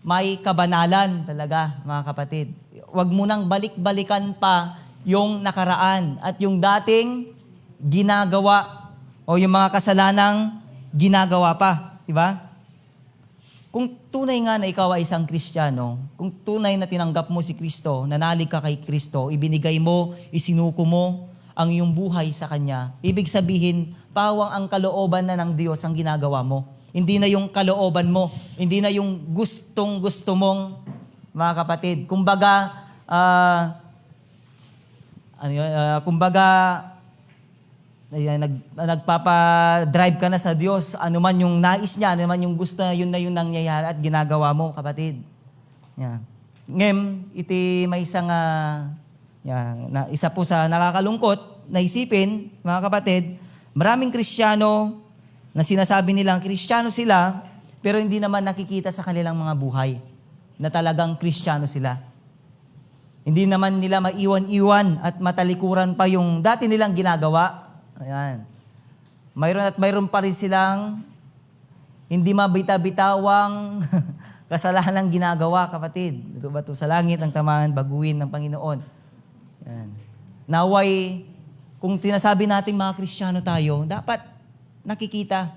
may kabanalan talaga, mga kapatid. Huwag mo nang balik-balikan pa yung nakaraan at yung dating ginagawa o yung mga kasalanang ginagawa pa. Diba? Kung tunay nga na ikaw ay isang Kristiyano, kung tunay na tinanggap mo si Kristo, nanalig ka kay Kristo, ibinigay mo, isinuko mo ang iyong buhay sa Kanya, ibig sabihin, pawang ang kalooban na ng Diyos ang ginagawa mo. Hindi na yung kalooban mo, hindi na yung gustong-gusto mong, mga kapatid. Kumbaga, nagpapa-drive ka na sa Diyos, ano man yung nais niya, ano man yung gusto, yun na yung nangyayari at ginagawa mo, kapatid. Yan. Ngem, iti may isang, isa po sa nakakalungkot na isipin, mga kapatid, maraming Kristiyano na sinasabi nilang Kristiyano sila, pero hindi naman nakikita sa kanilang mga buhay na talagang Kristiyano sila. Hindi naman nila maiwan-iwan at matalikuran pa yung dati nilang ginagawa. Ayan. Mayroon pa rin silang hindi mabita-bitawang kasalanang ginagawa, kapatid. Ito ba ito sa langit ang tamaan baguhin ng Panginoon? Ayan. Naway, kung tinasabi natin mga Kristiyano tayo, dapat nakikita.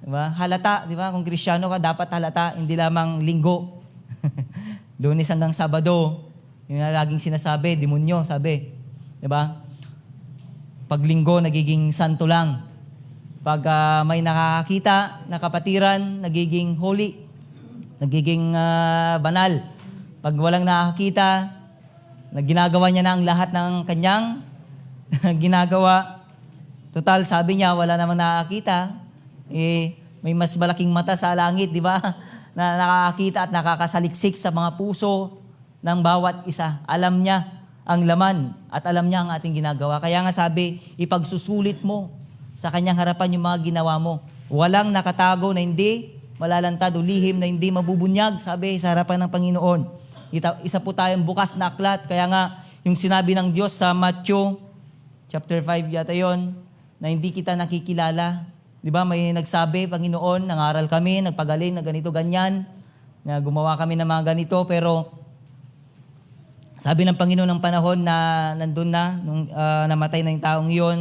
Diba? Halata, di ba? Kung Kristiyano ka, dapat halata, hindi lamang linggo. Lunes hanggang Sabado. Yung laging sinasabi, demonyo, sabi. Diba? Pag linggo, nagiging santo lang. Pag may nakakita na kapatiran, nagiging holy. Nagiging banal. Pag walang nakakita, ginagawa niya na ang lahat ng kanyang ginagawa. Total, sabi niya, wala namang nakakita. May mas malaking mata sa langit, di ba? Na nakakita at nakakasaliksik sa mga puso ng bawat isa. Alam niya ang laman at alam niya ang ating ginagawa. Kaya nga sabi, ipagsusulit mo sa kanyang harapan yung mga ginawa mo. Walang nakatago na hindi malalantad o lihim na hindi mabubunyag, sabi sa harapan ng Panginoon. Isa po tayong bukas na aklat. Kaya nga, yung sinabi ng Diyos sa Matthew, chapter 5 yata yon, na hindi kita nakikilala. Di ba, may nagsabi, Panginoon, nangaral kami, nagpagaling na ganito, ganyan, na gumawa kami ng mga ganito, pero sabi ng Panginoon ng panahon na nandun na, nung namatay na yung taong yon,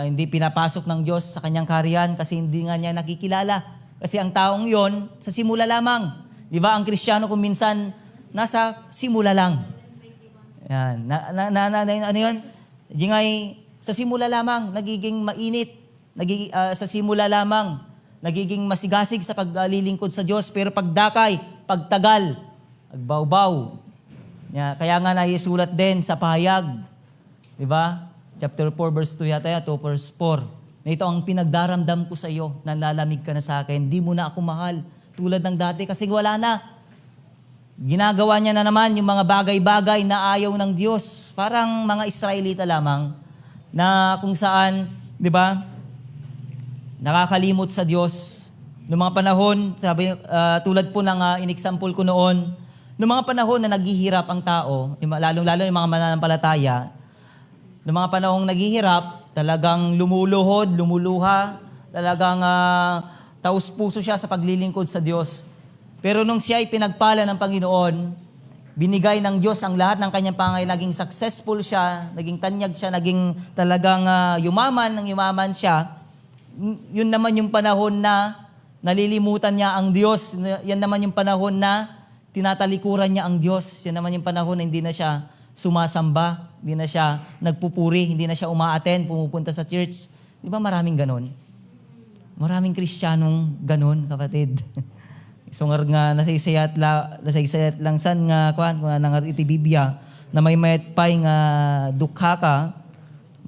hindi pinapasok ng Diyos sa kanyang kaharian kasi hindi nga niya nakikilala. Kasi ang taong yon, sa simula lamang. Di ba, ang Kristiyano kung minsan, nasa simula lang. Yan. Ano yun? Sa simula lamang, nagiging mainit. Sa simula lamang, nagiging masigasig sa paglilingkod sa Diyos. Pero pagdakay, pagtagal, agbawbaw. Kaya nga naisulat din sa pahayag. Diba? Chapter 4 verse 2 yata, 2 verse 4. Na ito ang pinagdaramdam ko sa iyo, nanlalamig ka na sa akin, di mo na ako mahal. Tulad ng dati kasi wala na. Ginagawa niya na naman yung mga bagay-bagay na ayaw ng Diyos. Parang mga Israelita lamang na kung saan, di ba, nakakalimot sa Diyos. Noong mga panahon, sabi, tulad po ng in-example ko noon, noong mga panahon na naghihirap ang tao, lalo yung mga mananampalataya, noong mga panahong naghihirap, talagang lumuluhod, lumuluha, talagang taus-puso siya sa paglilingkod sa Diyos. Pero nung siya ay pinagpala ng Panginoon, binigay ng Diyos ang lahat ng kanyang pangangailangan, naging successful siya, naging tanyag siya, naging talagang yumaman siya. Yun naman yung panahon na nalilimutan niya ang Diyos. Yan naman yung panahon na tinatalikuran niya ang Diyos. Yan naman yung panahon na hindi na siya sumasamba, hindi na siya nagpupuri, hindi na siya umaattend, pumupunta sa church. Di ba maraming ganon? Maraming Kristiyanong ganon, kapatid. So nga nasaysayat lang san nga kung nangar iti Biblia na may mayat pay nga dukha ka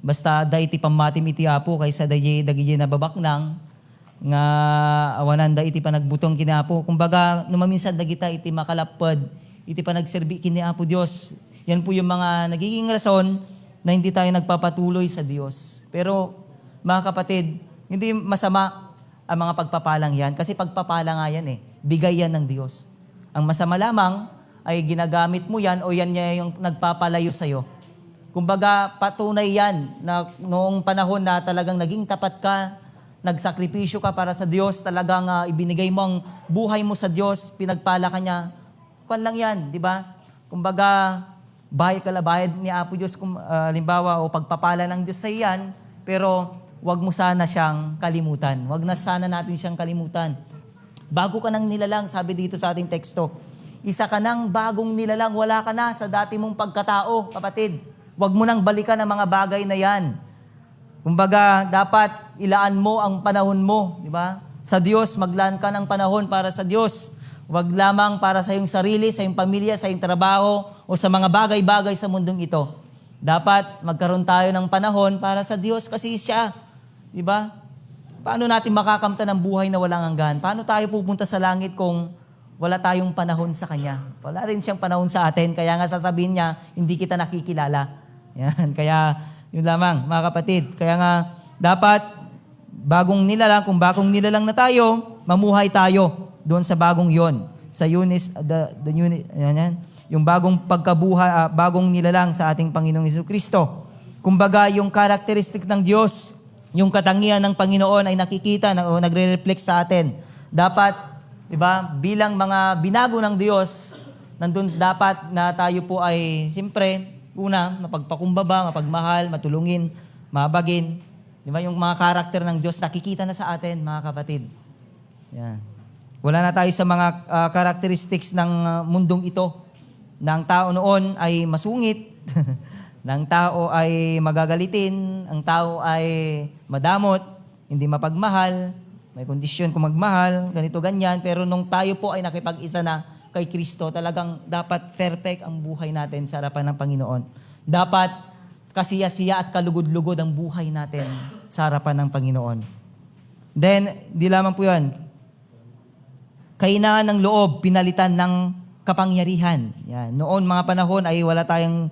basta da iti pamatim iti Apo kaysa dagiti nababaknang nga awanan da iti panagbutong kini Apo. Kumbaga numaminsan dagita iti makalapad iti panagserbi kini Apo Dios. Yan po yung mga nagiging rason na hindi tayo nagpapatuloy sa Diyos. Pero mga kapatid, hindi masama ang mga pagpapalang yan kasi pagpapala nga yan bigay yan ng Diyos. Ang masama lamang ay ginagamit mo yan o yan niya yung nagpapalayo sa'yo. Kumbaga, patunay yan na noong panahon na talagang naging tapat ka, nagsakripisyo ka para sa Diyos, talagang ibinigay mo ang buhay mo sa Diyos, pinagpala ka niya. Kuwan lang yan, di ba? Kumbaga, bayad ni Apo Diyos, limbawa, o pagpapala ng Diyos sa iyan, pero wag mo sana siyang kalimutan. Wag na sana natin siyang kalimutan. Bago ka nang nilalang, sabi dito sa ating teksto. Isa ka nang bagong nilalang, wala ka na sa dati mong pagkatao, kapatid. Huwag mo nang balikan ang mga bagay na yan. Kumbaga, dapat ilaan mo ang panahon mo, di ba? Sa Diyos, maglaan ka ng panahon para sa Diyos. Huwag lamang para sa iyong sarili, sa iyong pamilya, sa iyong trabaho, o sa mga bagay-bagay sa mundong ito. Dapat magkaroon tayo ng panahon para sa Diyos kasi siya, di ba? Paano natin makakamtan ng buhay na walang hanggan? Paano tayo pupunta sa langit kung wala tayong panahon sa Kanya? Wala rin siyang panahon sa atin, kaya nga sasabihin niya, hindi kita nakikilala. Yan, kaya yun lamang, mga kapatid. Kaya nga, dapat bagong nilalang, kung bagong nilalang na tayo, mamuhay tayo doon sa bagong yon. Sa yung bagong pagkabuhay, bagong nilalang sa ating Panginoong Jesucristo. Kumbaga, yung karakteristik ng Diyos, yung katangian ng Panginoon ay nakikita o nagre-reflect sa atin. Dapat, di ba, bilang mga binago ng Diyos, nandun dapat na tayo po ay, siyempre, una, mapagpakumbaba, mapagmahal, matulungin, mabagin. Di ba, yung mga karakter ng Diyos, nakikita na sa atin, mga kapatid. Yan. Wala na tayo sa mga characteristics ng mundong ito. Ng tao noon ay masungit, ng tao ay magagalitin, ang tao ay madamot, hindi mapagmahal, may kondisyon kung magmahal, ganito, ganyan. Pero nung tayo po ay nakipag-isa na kay Kristo, talagang dapat perfect ang buhay natin sa harapan ng Panginoon. Dapat kasiya-siya at kalugod-lugod ang buhay natin sa harapan ng Panginoon. Then, di lamang po yan. Kahinaan ng loob, pinalitan ng kapangyarihan. Yan. Noon, mga panahon ay wala tayong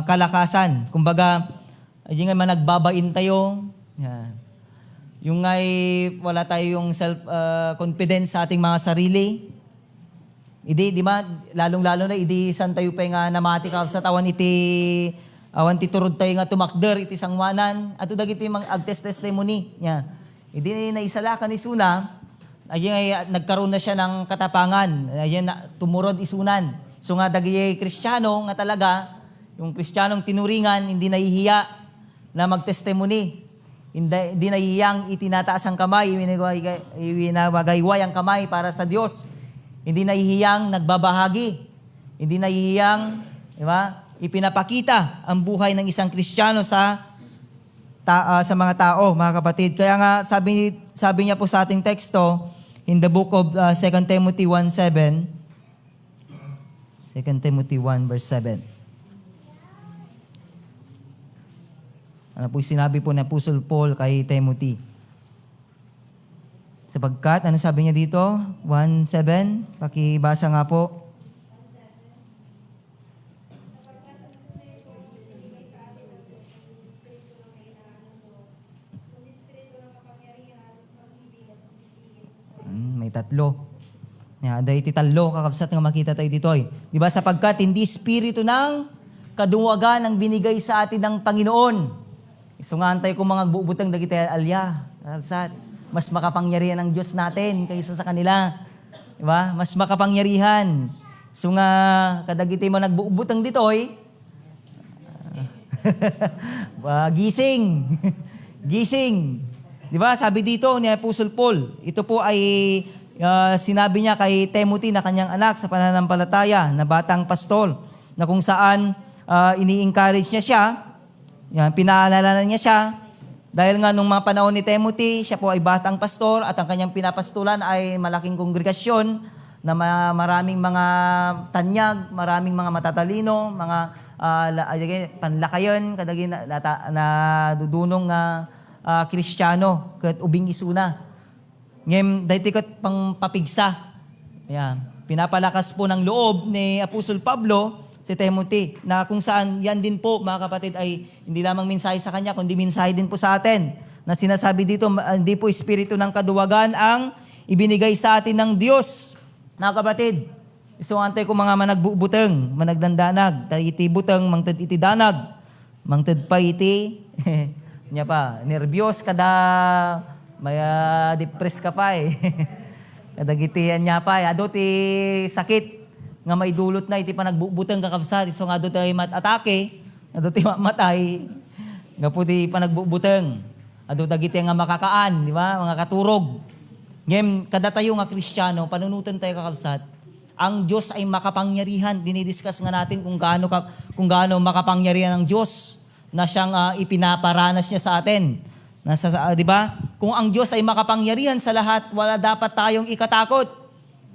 kalakasan. Kumbaga, yung nga managbabain tayo. Yan. Yung ay wala tayong self-confidence sa ating mga sarili. Di ba, lalong-lalo na, san tayo pa nga namati ka sa tawan awan ti turod tayo nga tumakder, iti sangwanan, at dagiti mga agtest-testimony. Yan. Na isala ka ni Suna, ay nagkaroon na siya ng katapangan. Ayan, tumurod isunan. So nga dagi Kristiyano nga talaga, yung Kristiyanong tinuringan, hindi nahihiya na magtestimony. Hindi nahihiyang itinataas ang kamay, winawagayway ang kamay para sa Diyos. Hindi nahihiyang nagbabahagi. Hindi nahihiyang, di ba, ipinapakita ang buhay ng isang Kristiyano sa mga tao, mga kapatid. Kaya nga, sabi niya po sa ating teksto, in the book of 2 Timothy 1:7, 2 Timothy 1 verse 7. Ano po sinabi po ni Apostle Paul kay Timothy? Sapagkat, ano sabi niya dito? 1:7, pakibasa nga po. May tatlo. Dahil titalo, kakabsat nga makita tayo dito. Di ba? Sapagkat hindi spirito ng kaduwagan ang binigay sa atin ng Panginoon. Isungantay ko mga bubutang dagiti alya. Kakabsat. Mas makapangyarihan ang Diyos natin kaysa sa kanila. Di ba? Mas makapangyarihan. So nga, kadagiti mo nagbubutang dito, gising. Gising. Di ba? Sabi dito ni Apostle Paul, ito po ay sinabi niya kay Timothy na kanyang anak sa pananampalataya na batang pastol, na kung saan ini-encourage niya siya, pinaalala niya siya, dahil nga nung mga panahon ni Timothy, siya po ay batang pastor at ang kanyang pinapastulan ay malaking kongregasyon na maraming mga tanyag, maraming mga matatalino, mga panlakayon, kadagi na dudunong Kristiyano, kat ubing isuna. Ngayon, dahil tikat pang papigsa. Ayan. Pinapalakas po ng loob ni Apostle Pablo si Timothy, na kung saan yan din po, mga kapatid, ay hindi lamang mensahe sa kanya, kundi mensahe din po sa atin. Na sinasabi dito, hindi po espiritu ng kaduwagan ang ibinigay sa atin ng Diyos. Mga kapatid, isuantay ko mga managbubuteng, managdandanag, tayo iti buteng, mangtad iti danag, mangtad pa iti, niya pa, nervyos kada, may depress ka pa Kadagitian niya pa ado ti sakit nga may dulot na iti panagbubutang kakabsat. So nga do ti atake, ado ti mamatay. Nga po ti panagbubutang. Ado dagiti nga makakaan, di ba? Mga katurog. Ngayon, kada tayo nga Kristiyano, panunutan tayo kakabsat, ang Diyos ay makapangyarihan. Dinidiscuss nga natin kung gaano makapangyarihan ang Diyos na siyang ipinaparanas niya sa atin. Di ba? Kung ang Diyos ay makapangyarihan sa lahat, wala dapat tayong ikatakot.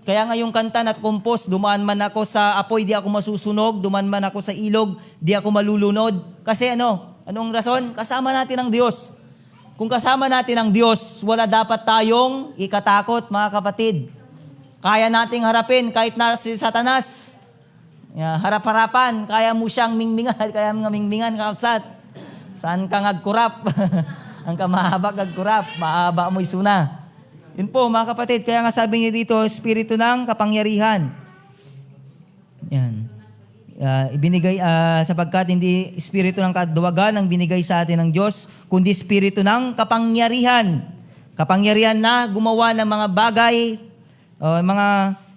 Kaya nga yung kanta na compose, dumaan man ako sa apoy, di ako masusunog, dumaan man ako sa ilog, di ako malulunod. Kasi anong rason? Kasama natin ang Diyos. Kung kasama natin ang Diyos, wala dapat tayong ikatakot, mga kapatid. Kaya nating harapin kahit na si Satanas. Harap-harapan, kaya mo siyang mingmingan, kaya mga mingmingan, kakapsat. Saan ka ngagkurap? Ang kamahaba ngagkurap, mahaba mo isuna. Yun po, mga kapatid, kaya nga sabi niya dito, Espiritu ng kapangyarihan. Yan. Ibinigay sapagkat hindi espiritu ng kaduwagan ang binigay sa atin ng Diyos, kundi espiritu ng kapangyarihan. Kapangyarihan na gumawa ng mga bagay, mga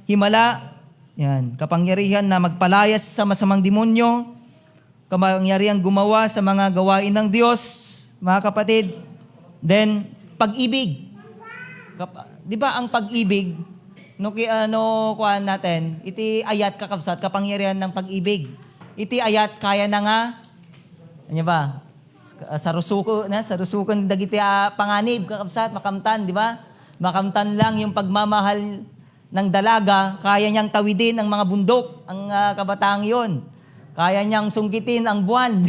himala. Yan, kapangyarihan na magpalayas sa masamang demonyo. Kapangyarihan gumawa sa mga gawain ng Diyos, mga kapatid. Then pag-ibig. Di ba ang pag-ibig, kuhaan natin, iti ayat kakabsat, kapangyarihan ng pag-ibig. Iti ayat, kaya na nga, ano ba, sarusukan dagiti panganib, kakabsat, makamtan, di ba? Makamtan lang yung pagmamahal ng dalaga, kaya niyang tawidin ang mga bundok, ang kabataang yon. Kaya niyang sungkitin ang buwan.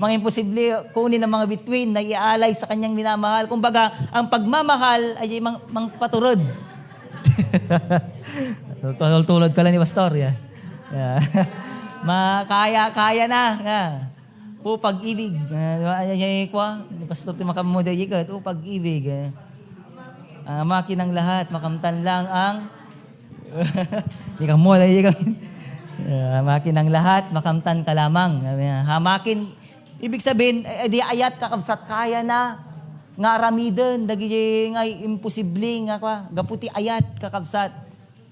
Mga imposible kunin ang mga bituin na iaalay sa kanyang minamahal. Kumbaga, ang pagmamahal ay paturod. Tulad ka lang ni Pastor. Kaya na. Po pag-ibig. Pastor, makamuda yikat. O pag-ibig. Makinang lahat, makamtan lang ang ikaw mo, makinang lahat, makamtan ka lamang. Hamakin, ibig sabihin, di ayat kakabsat, kaya na nga aramiden, dagi nga imposible nga gaputi ayat kakabsat.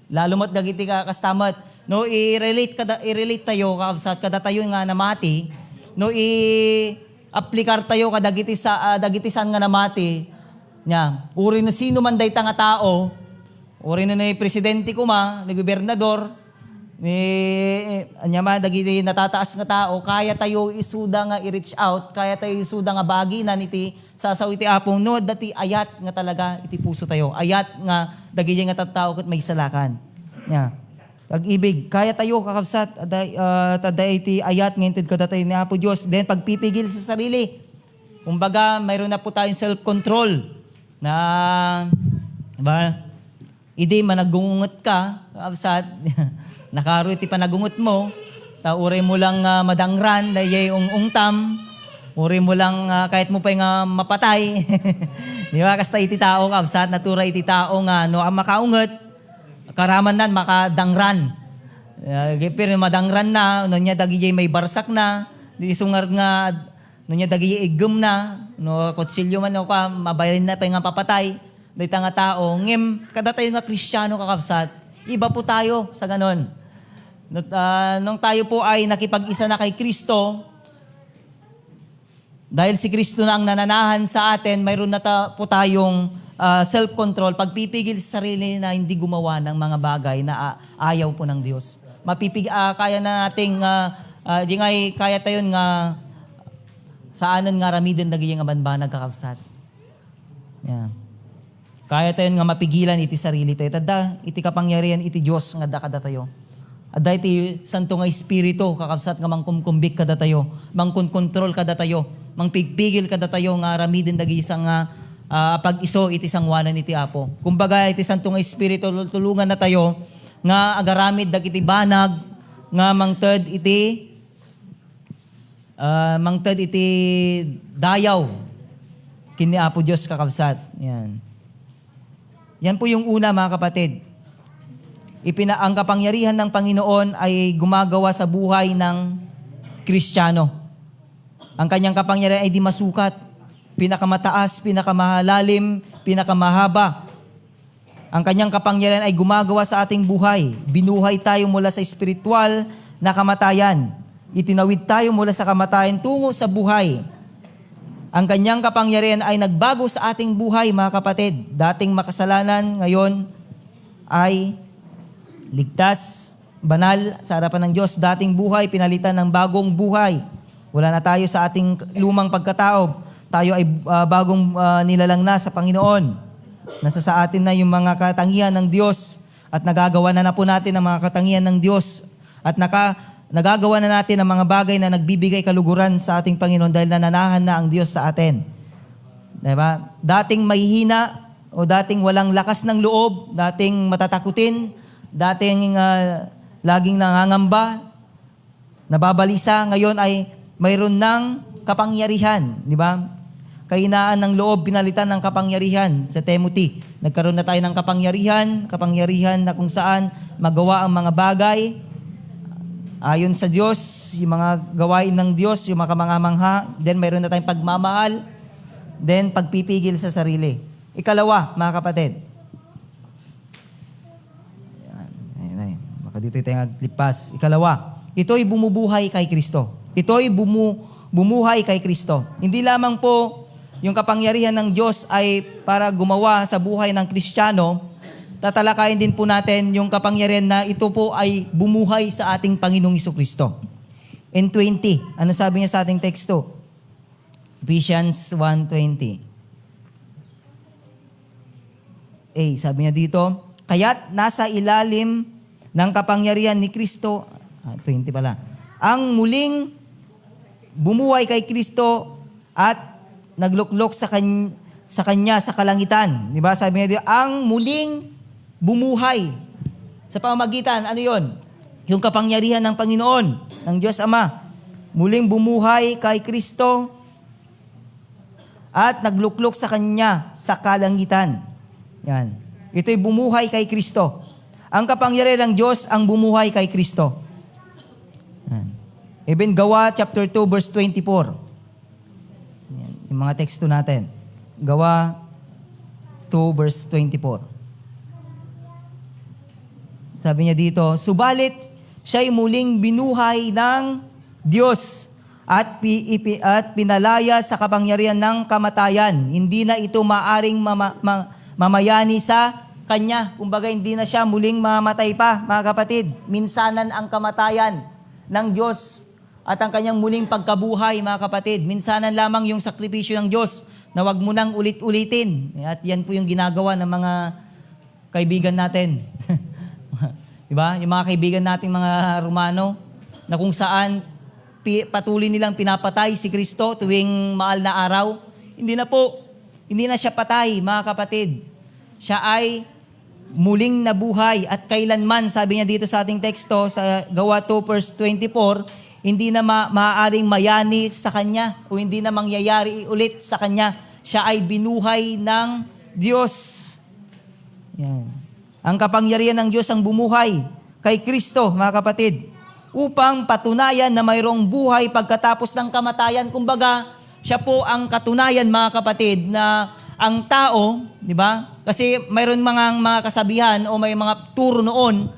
Lalo mo't dagiti kastamat. No, i-relate tayo kakabsat, kada tayo nga namati, no, i-aplikar tayo kadagiti san nga namati, nya, uri no sino man day nga tao, uri no na presidente kuma, ni gobernador, dagiti natataas nga tao, kaya tayo isuda nga i-reach out, kaya tayo isuda nga bagi na niti sasaw iti apong no, dati ayat nga talaga iti puso tayo. Ayat nga dagiti nga tattao ket may salakan. Pag-ibig, kaya tayo kakabsat, taday iti ayat nga inted kada tayo ni Apo Diyos. Then pagpipigil sa sarili. Kumbaga, mayroon na po tayong self-control na ba? Idi managungot ka, kakabsat. Nakaro iti panagungot mo, uri mo lang madangran, dayay ungtam, uri mo lang kahit mo pa nga mapatay. Di ba? Kasta iti tao, kabsat, natura iti tao nga, no, ang makaungot, karaman nan, makadangran. Pero madangran na, no niya dagijay may barsak na, di sungar nga, no niya dagijay igum na, no, kutsilyo man, no, mabayarin na pa nga papatay, dahil nga tao, ngem, kada tayo nga Kristiyano kakabsat, iba po tayo sa ganon. Nung tayo po ay nakipag-isa na kay Kristo, dahil si Kristo na ang nananahan sa atin, mayroon na po tayong self-control, pagpipigil sa sarili na hindi gumawa ng mga bagay na ayaw po ng Diyos. Kaya na nating, di nga kaya tayo nga, saanan nga ramiden naging nga banbanag kakabsat. Yeah. Kaya tayo nga mapigilan iti sarili tayo. Tada, iti kapangyarihan iti Diyos nga dakada tayo. Ada iti santo nga espiritu kakabsat nga mangkumkumbik kada tayo, mangkonkontrol kada tayo, mangpigpigil kada tayo nga aramiden dagi isang pag-iso iti sangwanan iti Apo. Kumbaga iti santo nga espiritu tulungan na tayo nga agaramid dagiti banag nga mangted iti dayaw kini Apo Diyos kakabsat. Yan. Yan po yung una, mga kapatid. Ang kapangyarihan ng Panginoon ay gumagawa sa buhay ng Kristiyano. Ang kanyang kapangyarihan ay di masukat. Pinakamataas, pinakamahalalim, pinakamahaba. Ang kanyang kapangyarihan ay gumagawa sa ating buhay. Binuhay tayo mula sa espiritual na kamatayan. Itinawid tayo mula sa kamatayan tungo sa buhay. Ang kanyang kapangyarihan ay nagbago sa ating buhay, mga kapatid. Dating makasalanan, ngayon ay ligtas, banal sa harapan ng Diyos. Dating buhay, pinalitan ng bagong buhay. Wala na tayo sa ating lumang pagkatao. Tayo ay bagong nilalang na sa Panginoon. Nasa sa atin na yung mga katangian ng Diyos at nagagawa na po natin ang mga katangian ng Diyos at nagagawa na natin ang mga bagay na nagbibigay kaluguran sa ating Panginoon dahil nananahan na ang Diyos sa atin. Diba? Dating mahihina o dating walang lakas ng loob, dating matatakutin, dating laging nangangamba, nababalisa, ngayon ay mayroon ng kapangyarihan, di ba? Kahinaan ng loob, pinalitan ng kapangyarihan sa Timothy. Nagkaroon na tayo ng kapangyarihan na kung saan magawa ang mga bagay ayon sa Diyos, yung mga gawain ng Diyos, yung mga kamangamangha. Then mayroon na tayong pagmamahal, then pagpipigil sa sarili. Ikalawa, mga kapatid. Ayan. Baka dito tayo naglipas. Ikalawa, ito'y bumubuhay kay Kristo. Ito'y bumuhay kay Kristo. Hindi lamang po yung kapangyarihan ng Diyos ay para gumawa sa buhay ng Kristiyano, tatalakayin din po natin yung kapangyarihan na ito po ay bumuhay sa ating Panginoong Jesucristo. In 20, ano sabi niya sa ating teksto? Ephesians 1:20. Sabi niya dito, kaya't nasa ilalim ng kapangyarihan ni Kristo, 20 pala, ang muling bumuhay kay Kristo at nagluklok sa kanya sa kalangitan. Di ba? Sabi niya, ang muling bumuhay. Sa pamamagitan, ano yon? Yung kapangyarihan ng Panginoon, ng Diyos Ama. Muling bumuhay kay Kristo at nagluklok sa kanya sa kalangitan. Yan. Ito'y bumuhay kay Kristo. Ang kapangyarihan ng Diyos ang bumuhay kay Kristo. Yan. Even Gawa chapter 2 verse 24. Yan. Yung mga teksto natin. Gawa 2 verse 24. Sabi niya dito, subalit siya'y muling binuhay ng Diyos at pinalaya sa kapangyarihan ng kamatayan. Hindi na ito maaring mamayani sa Kanya. Kumbaga, hindi na siya muling mamatay pa, mga kapatid. Minsanan ang kamatayan ng Diyos at ang Kanyang muling pagkabuhay, mga kapatid. Minsanan lamang yung sakripisyo ng Diyos na wag mo nang ulit-ulitin. At yan po yung ginagawa ng mga kaibigan natin. Diba? Yung mga kaibigan nating mga Romano na kung saan patuloy nilang pinapatay si Kristo tuwing mahal na araw. Hindi na po. Hindi na siya patay, mga kapatid. Siya ay muling nabuhay at kailanman, sabi niya dito sa ating teksto, sa Gawa 2 verse 24, hindi na maaaring mayani sa Kanya o hindi na mangyayari ulit sa Kanya. Siya ay binuhay ng Diyos. Yan. Ang kapangyarihan ng Diyos ang bumuhay kay Kristo, mga kapatid, upang patunayan na mayroong buhay pagkatapos ng kamatayan. Kumbaga, siya po ang katunayan, mga kapatid, na ang tao, di ba? Kasi mayroon mga kasabihan o may mga turo noon,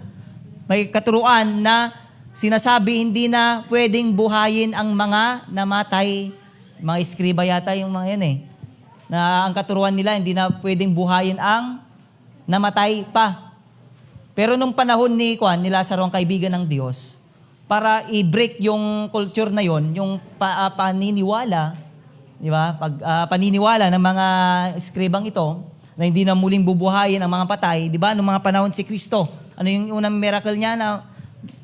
may katuruan na sinasabi hindi na pwedeng buhayin ang mga namatay. Mga eskriba yata yung mga yan na ang katuruan nila hindi na pwedeng buhayin ang namatay pa. Pero nung panahon ni Lazaro, ang kaibigan ng Diyos, para i-break yung culture na yon, yung paniniwala, di ba? Paniniwala ng mga eskribang ito, na hindi na muling bubuhayin ang mga patay, di ba? Nung mga panahon si Kristo, ano yung unang miracle niya na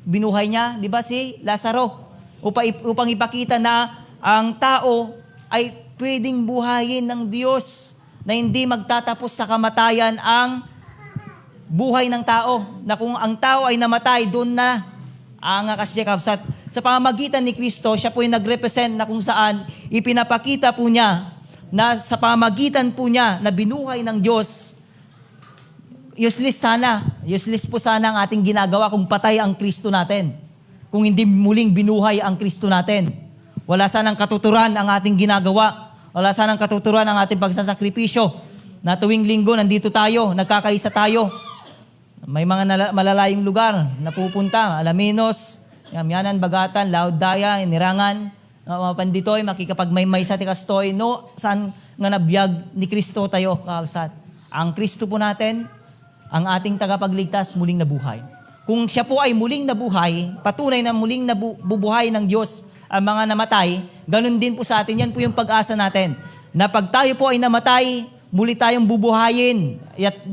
binuhay niya, di ba? Si Lazaro. Upang ipakita na ang tao ay pwedeng buhayin ng Diyos, na hindi magtatapos sa kamatayan ang buhay ng tao. Na kung ang tao ay namatay, doon na ang Jacob. Sa pamamagitan ni Kristo, siya po yung nag-represent na kung saan ipinapakita po niya na sa pamamagitan po niya na binuhay ng Diyos, useless po sana ang ating ginagawa kung patay ang Kristo natin. Kung hindi muling binuhay ang Kristo natin. Wala sanang katuturan ang ating ginagawa. Wala sanang katuturan ang ating pagsasakripisyo. Na tuwing linggo, nandito tayo, nagkakaisa tayo. May mga malalayong lugar na pupunta, Alaminos, Yamyanan, Bagatan, Laodaya, Inirangan, Panditoy, makikapagmaymay sa tikastoy, no, saan nga nabiyag ni Kristo tayo, kakabsat. Ang Kristo po natin, ang ating tagapagligtas, muling nabuhay. Kung siya po ay muling nabuhay, patunay na muling nabubuhay ng Diyos ang mga namatay, ganun din po sa atin. Yan po yung pag-asa natin. Na pag tayo po ay namatay, muli tayong bubuhayin.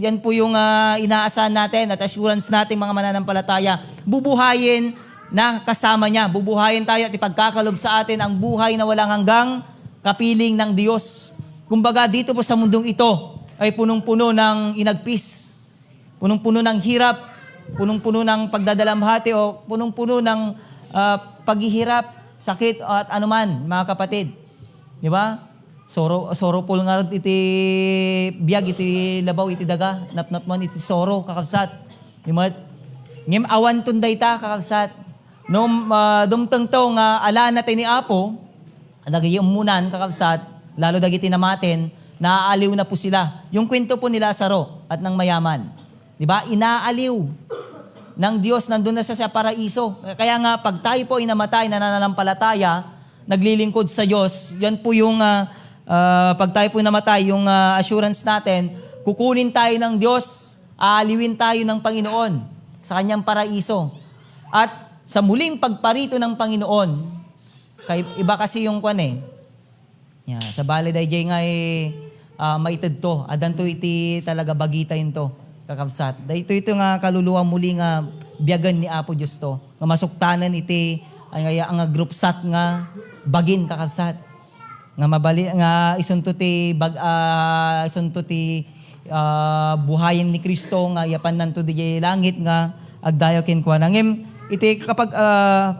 Yan po yung inaasahan natin at assurance natin mga mananampalataya. Bubuhayin na kasama niya. Bubuhayin tayo at ipagkakalob sa atin ang buhay na walang hanggang kapiling ng Diyos. Kumbaga dito po sa mundong ito ay punong-puno ng inagpis, punong-puno ng hirap, punong-puno ng pagdadalamhati o punong-puno ng paghihirap, sakit at anuman, mga kapatid. Di ba? Sorrowful nga rin iti biyag, iti labaw, iti daga, napnap man iti sorrow, kakabsat. Ngem awan tunday ta, kakabsat. Dumtang to nga ala natin ni Apo, dagay umunan, kakabsat, lalo dagiti namaten, naaaliw na po sila. Yung kwento po ni Lazaro at ng mayaman. Di ba? Inaaliw ng Diyos, nandun na siya sa paraiso. Kaya nga, pag tayo po ay namatay, nananampalataya, naglilingkod sa Diyos, yan po yung pag tayo po namatay, yung assurance natin, kukunin tayo ng Diyos, aaliwin tayo ng Panginoon sa kanyang paraiso. At sa muling pagparito ng Panginoon, iba kasi yung sa Bale Dayjay nga maitid to. Adan to iti talaga bagita yun to, kakabsat. Dahito ito nga kaluluwa muli nga biyagan ni Apo Diyos to. Nga masuktanan iti ang group sat nga bagin, kakabsat. Nga mabali nga isunto ti buhayin ni Kristo nga yapan nanto di langit nga agdayo ken kuan ngem iti kapag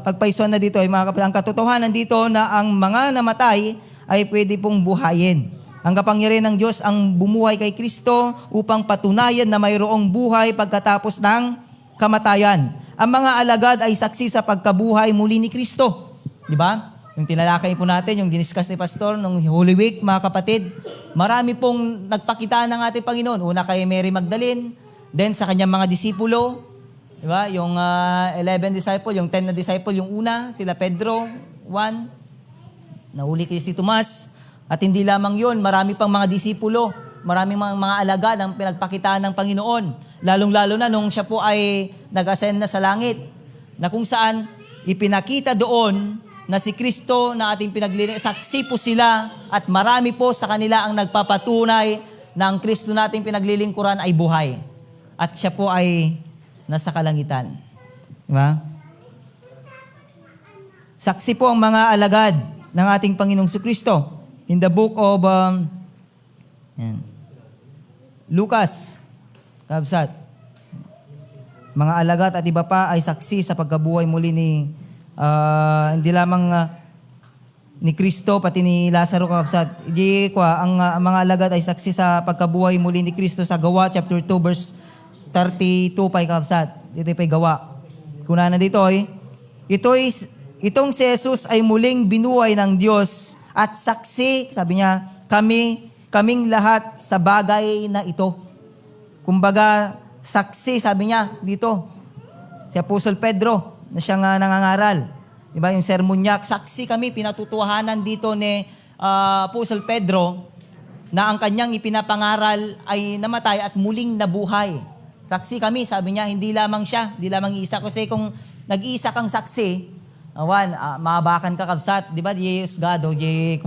pagpaisuan na dito ay mga kapatid, ang katotohanan dito na ang mga namatay ay pwede pong buhayin. Ang kapangyarihan ng Diyos ang bumuhay kay Kristo upang patunayan na mayroong buhay pagkatapos ng kamatayan. Ang mga alagad ay saksi sa pagkabuhay muli ni Kristo. Di ba? Yung tinalakay po natin, yung diniscuss ni Pastor nung Holy Week, mga kapatid, marami pong nagpakita ng ating Panginoon. Una kay Mary Magdalene, then sa kanyang mga disipulo, di ba? Yung 11 disciple, yung 10 na disciple, yung una, sila Pedro, 1, nahuli kay si Tomas, at hindi lamang yun, marami pang mga disipulo, maraming mga alagad ang pinagpakitaan ng Panginoon. Lalong-lalo na nung siya po ay nag-ascend na sa langit, na kung saan ipinakita doon na si Kristo na ating pinaglilingkuran, saksi po sila at marami po sa kanila ang nagpapatunay na ang Kristo na ating pinaglilingkuran ay buhay. At siya po ay nasa kalangitan. Diba? Saksi po ang mga alagad ng ating Panginoong Kristo. In the book of Lucas, kabsat, mga alagad at iba pa ay saksi sa pagkabuhay muli ni hindi lamang ni Kristo pati ni Lazaro, kakabsat. Ang mga alagad ay saksi sa pagkabuhay muli ni Kristo sa Gawa chapter 2 verse 32 pa, kakabsat. Dito pa Gawa. Kuna na dito itong si Jesus ay muling binuhay ng Diyos at saksi, sabi niya, kaming lahat sa bagay na ito. Kumbaga, saksi, sabi niya dito, si Apostle Pedro, na siya nga nangangaral. Diba? Yung sermon niya, saksi kami, pinatutuhanan dito ni Apostle Pedro na ang kanyang ipinapangaral ay namatay at muling nabuhay. Saksi kami, sabi niya, hindi lamang siya, hindi lamang isa. Kasi kung nag-iisa kang saksi, maabakan ka, kabsat. Diba? Di Usgado, di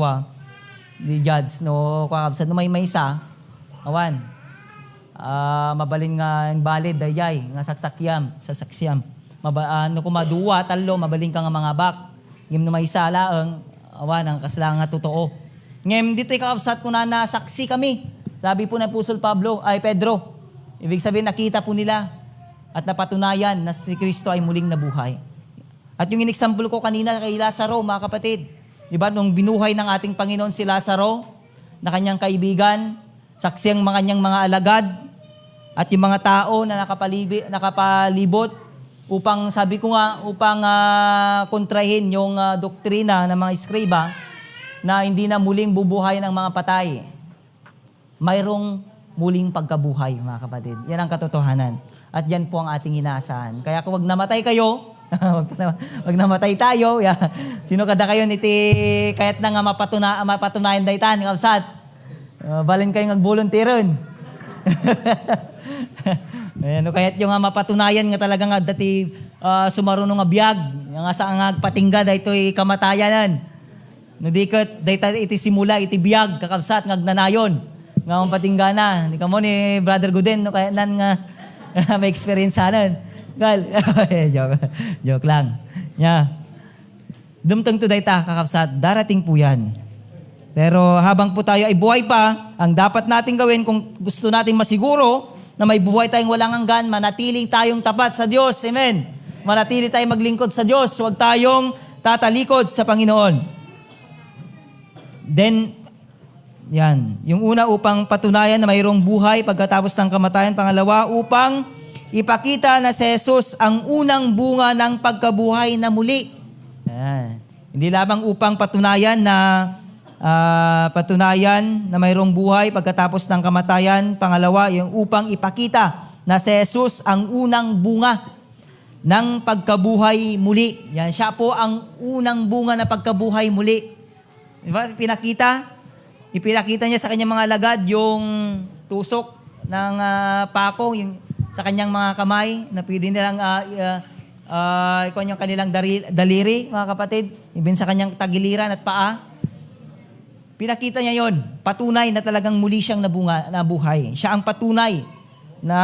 judge, no, kabsat, no may isa. Mabalin nga invalid, dayay, nga sasakyam. Kumaduwa, talo, mabaling ka nga mga bak. Ngem no may sala, ang kaslang nga totoo. Ngem dito kakabsat ko na saksi kami. Sabi po na Apostol Pedro. Ibig sabihin, nakita po nila at napatunayan na si Kristo ay muling nabuhay. At yung in-example ko kanina kay Lazaro, mga kapatid. Diba, nung binuhay ng ating Panginoon si Lazaro, na kanyang kaibigan, saksi ang kanyang mga alagad, at yung mga tao na nakapalibot, upang kontrahin yung doktrina ng mga eskriba na hindi na muling bubuhay ng mga patay. Mayroong muling pagkabuhay, mga kapatid. Yan ang katotohanan. At yan po ang ating inaasahan. Kaya kung wag namatay kayo, Wag namatay tayo. Ya. Sino kada kayo iti kahit na nga mapatunayan daytan kapsat. Balin kayo nagbolunteeron. Ayan, kahit yung mapatunayan nga talaga nga dati sumarunong nga biyag, nga sa nga patingga daytoy kamatayanan. No dikot dayta iti simula iti biyag kakabsat ngagnanayon. Nga ang patingga na. Ni kamo ni Brother Guden no kaya nan nga may experience sanan. Gal. joke lang. Nya. Dumteng to dayta kakabsat, darating po 'yan. Pero habang po tayo ay buhay pa, ang dapat nating gawin kung gusto nating masiguro na may buhay tayong walang hanggan, manatiling tayong tapat sa Diyos. Amen. Manatili tayong maglingkod sa Diyos. Huwag tayong tatalikod sa Panginoon. Then, yan. Yung una upang patunayan na mayroong buhay pagkatapos ng kamatayan. Pangalawa, upang ipakita na si Jesus ang unang bunga ng pagkabuhay na muli. Yan. Hindi lamang upang patunayan na mayroong buhay pagkatapos ng kamatayan. Pangalawa, yung upang ipakita na si Jesus ang unang bunga ng pagkabuhay muli. Yan, siya po ang unang bunga na pagkabuhay muli. Diba? Ipinakita niya sa kanyang mga alagad yung tusok ng pako, yung sa kanyang mga kamay na pwede nilang ikon yung kanilang daliri, mga kapatid, even sa kanyang tagiliran at paa. Pinakita niya yon, patunay na talagang muli siyang nabuhay. Siya ang patunay na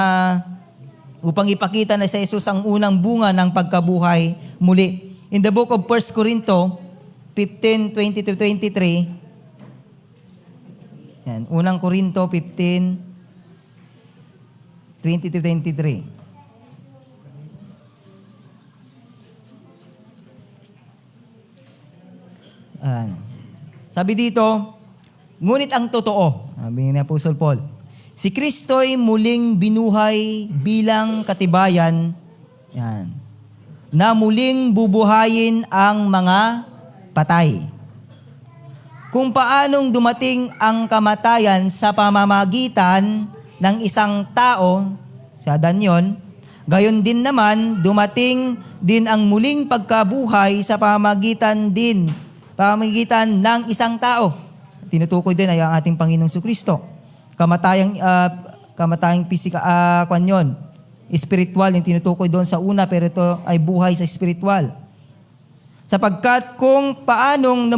upang ipakita na si Jesus ang unang bunga ng pagkabuhay muli. In the book of 1 Corinto 15:20-23, yan, unang Korinto 15:20-23. Sabi dito, ngunit ang totoo, sabi ni Apostle Paul, si Kristo'y muling binuhay bilang katibayan, yan, na muling bubuhayin ang mga patay. Kung paanong dumating ang kamatayan sa pamamagitan ng isang tao, sa Adan yun, gayon din naman dumating din ang muling pagkabuhay sa pamamagitan ng isang tao. Tinutukoy din ay ang ating Panginoong Jesucristo. Kamatayang pisika, spiritual, yung tinutukoy doon sa una, pero ito ay buhay sa spiritual. Sapagkat kung paanong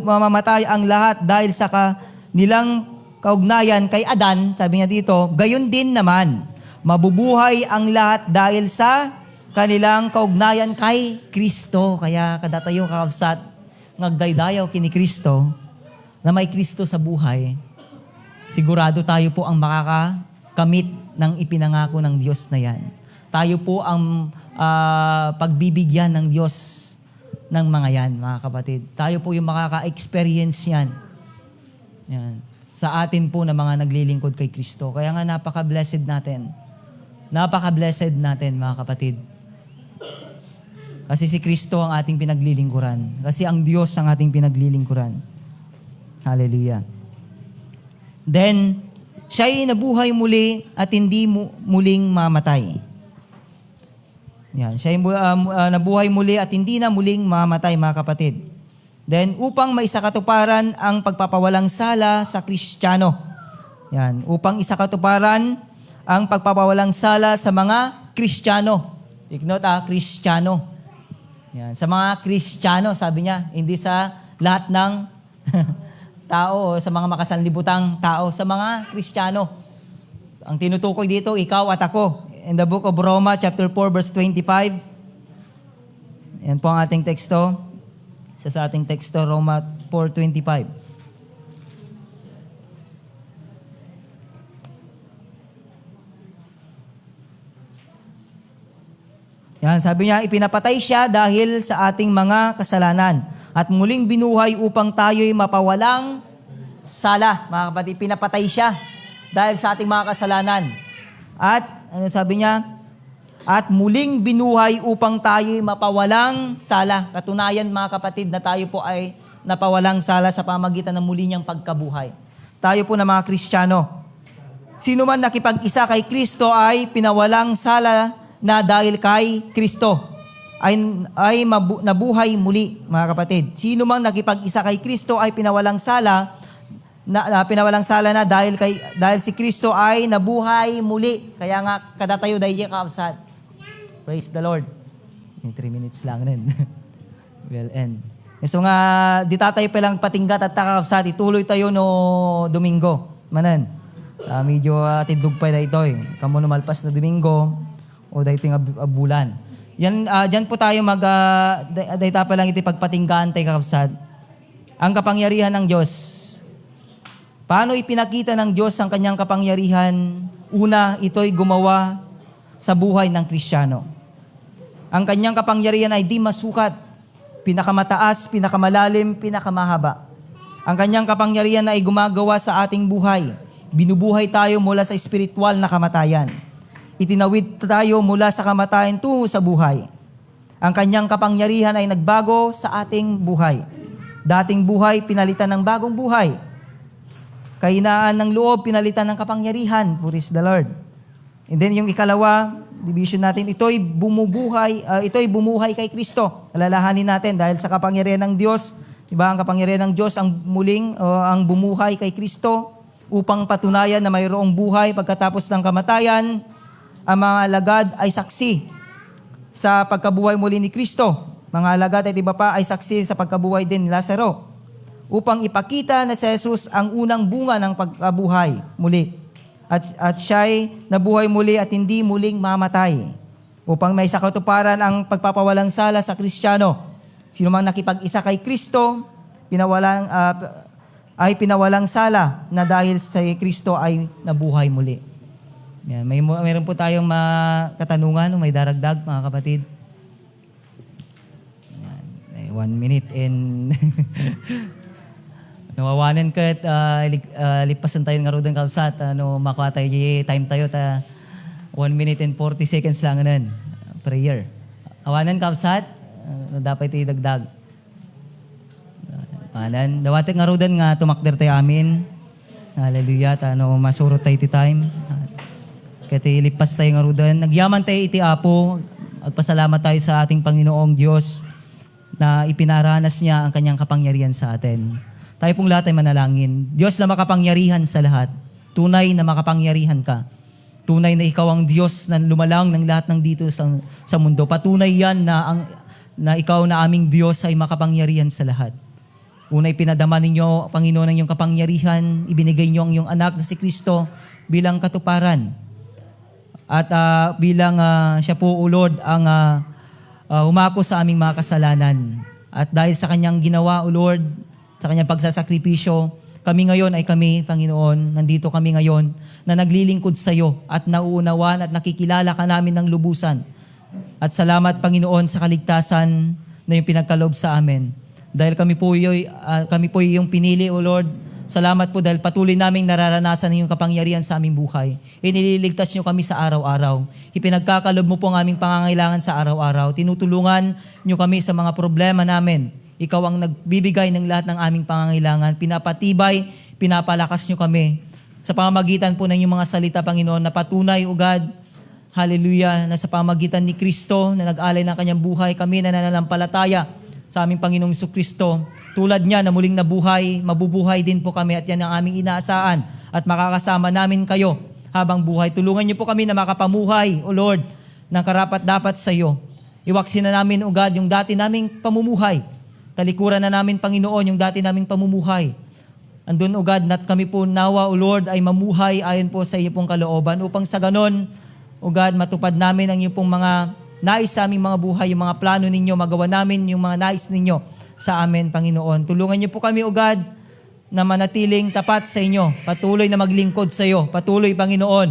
mamamatay ang lahat dahil sa nilang kaugnayan kay Adan, sabi niya dito, gayon din naman, mabubuhay ang lahat dahil sa kanilang kaugnayan kay Kristo. Kaya kadatayo kakabsat, ngagdaydayaw kini Kristo, na may Kristo sa buhay, sigurado tayo po ang makakakamit ng ipinangako ng Diyos na yan. Tayo po ang pagbibigyan ng Diyos ng mga yan, mga kapatid. Tayo po yung makaka-experience yan. Yan. Sa atin po na mga naglilingkod kay Kristo. Kaya nga napaka-blessed natin. Napaka-blessed natin, mga kapatid. Kasi si Kristo ang ating pinaglilingkuran. Kasi ang Diyos ang ating pinaglilingkuran. Hallelujah. Then, siya'y nabuhay muli at hindi muling mamatay. Yan, siya nabuhay muli at hindi na muling mamatay, mga kapatid. Then, upang maisakatuparan ang pagpapawalang sala sa Kristiyano. Yan, upang isakatuparan ang pagpapawalang sala sa mga Kristiyano. Take note, Kristiyano. Yan, sa mga Kristiyano, sabi niya, hindi sa lahat ng tao, sa mga makasanlibutang tao, sa mga Kristiyano. Ang tinutukoy dito, ikaw at ako. In the book of Roma, chapter 4, verse 25. Yan po ang ating teksto. Sa ating teksto, Roma 4:25. Yan, sabi niya, ipinapatay siya dahil sa ating mga kasalanan at muling binuhay upang tayo'y mapawalang sala. Mga kapatid, pinapatay siya dahil sa ating mga kasalanan. At, ano sabi niya? At muling binuhay upang tayo'y mapawalang sala. Katunayan, mga kapatid, na tayo po ay napawalang sala sa pamagitan ng muli niyang pagkabuhay. Tayo po na mga Kristiyano. Sino man nakipag-isa kay Kristo ay pinawalang sala na dahil kay Kristo. nabuhay muli, mga kapatid. Sino mang nakipag-isa kay Kristo ay pinawalang sala na dahil si Kristo ay nabuhay muli. Kaya nga kadatayo dahil kaabsat. Praise the Lord. 3 minutes lang rin. Well end. So nga di tatay pa lang patinggat at takabsat, ituloy tayo no Domingo. Manan. Medyo tindog pa na ito eh. Kamo numalpas na Domingo o dahiting bulan. Diyan po tayo dahita pa lang iti pagpatinggaan tayo kakabsat. Ang kapangyarihan ng Diyos. Paano ipinakita ng Diyos ang kanyang kapangyarihan? Una, ito'y gumawa sa buhay ng Kristiyano. Ang kanyang kapangyarihan ay di masukat. Pinakamataas, pinakamalalim, pinakamahaba. Ang kanyang kapangyarihan ay gumagawa sa ating buhay. Binubuhay tayo mula sa espiritual na kamatayan. Itinawid tayo mula sa kamatayan tungo sa buhay. Ang kanyang kapangyarihan ay nagbago sa ating buhay. Dating buhay, pinalitan ng bagong buhay. Kahinaan ng loob, pinalitan ng kapangyarihan. Praise the Lord. And then yung ikalawa, division natin, ito'y bumuhay kay Kristo. Alalahanin natin dahil sa kapangyarihan ng Diyos, diba, ang kapangyarihan ng Diyos ang ang bumuhay kay Kristo upang patunayan na mayroong buhay pagkatapos ng kamatayan. Ang mga alagad ay saksi sa pagkabuhay muli ni Kristo. Mga alagad at iba pa ay saksi sa pagkabuhay din ni Lazaro upang ipakita na si Jesus ang unang bunga ng pagkabuhay muli. At siya'y nabuhay muli at hindi muling mamatay. Upang may sakatuparan ang pagpapawalang sala sa Kristiyano. Sino mang nakipag-isa kay Kristo, pinawalang sala na dahil sa Kristo ay nabuhay muli. Yan, mayroon po tayong katanungan, may daragdag mga kapatid. Yan, 1 minute and nawawanan ka at lipasan tayo nga rodan kausat. Makuha tayo time tayo 1 minute and 40 seconds lang nun. Prayer. Awanan kausat, dapat ito idagdag. Panan, dawatik nga rodan nga tumakder tayo amin. Hallelujah. Masurot tayo iti time. Kaya ilipas tayo nga rodan. Nagyaman tayo iti Apo. Agpasalamat tayo sa ating Panginoong Diyos na ipinaranas niya ang kanyang kapangyarihan sa atin. Tayo pong lahat ay manalangin. Diyos na makapangyarihan sa lahat. Tunay na makapangyarihan ka. Tunay na ikaw ang Diyos na lumalang ng lahat ng dito sa mundo. Patunay yan na ikaw na aming Diyos ay makapangyarihan sa lahat. Unay pinadama ninyo, Panginoon, ang iyong kapangyarihan. Ibinigay niyo ang iyong anak na si Kristo bilang katuparan. At bilang siya po, O Lord, ang umako sa aming mga kasalanan. At dahil sa kanyang ginawa, O Lord, sa kanyang pagsasakripisyo, kami ngayon ay kami, Panginoon, nandito kami ngayon na naglilingkod sa iyo at nauunawan at nakikilala ka namin ng lubusan. At salamat, Panginoon, sa kaligtasan na yung pinagkaloob sa amin. Dahil kami po yung pinili, O Lord. Salamat po dahil patuloy naming nararanasan ng iyong kapangyarihan sa aming buhay. Inililigtas niyo kami sa araw-araw. Ipinagkakalob mo po ang aming pangangailangan sa araw-araw. Tinutulungan niyo kami sa mga problema namin. Ikaw ang nagbibigay ng lahat ng aming pangangailangan. Pinapatibay, pinapalakas niyo kami. Sa pamamagitan po ng inyong mga salita, Panginoon, na patunay, O God, hallelujah, na sa pamamagitan ni Kristo na nag-alay ng kanyang buhay, kami na nananampalataya sa aming Panginoong Kristo. Tulad niya na muling nabuhay, mabubuhay din po kami at yan ang aming inaasahan at makakasama namin kayo habang buhay. Tulungan niyo po kami na makapamuhay, O Lord, ng karapat-dapat sa iyo. Iwaksin na namin, O God, yung dati naming pamumuhay. Talikuran na namin, Panginoon, yung dati naming pamumuhay. Andun, O God, at kami po nawa, O Lord, ay mamuhay ayon po sa iyo pong kalooban upang sa ganon, O God, matupad namin ang iyo pong mga nais sa aming mga buhay, yung mga plano ninyo, magawa namin yung mga nais ninyo sa amin, Panginoon. Tulungan niyo po kami, O God, na manatiling tapat sa inyo. Patuloy na maglingkod sa iyo. Patuloy, Panginoon,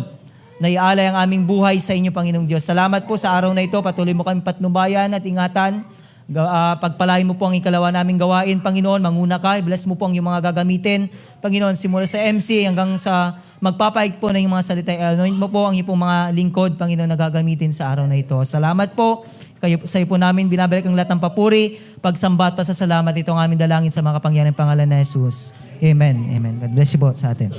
na ialay ang aming buhay sa inyo, Panginoong Diyos. Salamat po sa araw na ito. Patuloy mo kami patnubayan at ingatan. Pagpalain mo po ang ikalawa naming gawain, Panginoon. Manguna ka. Bless mo po ang iyong mga gagamitin. Panginoon, simula sa MC hanggang sa magpapaig po ng iyong mga salita. Anoint mo po ang iyong mga lingkod, Panginoon, na gagamitin sa araw na ito. Salamat po. Sa iyo po namin binabalik ang lahat ng papuri, pagsamba at pasasalamat. Ito ang aming dalangin sa mga kapangyarihang pangalan na Jesus. Amen. Amen. God bless you po sa atin.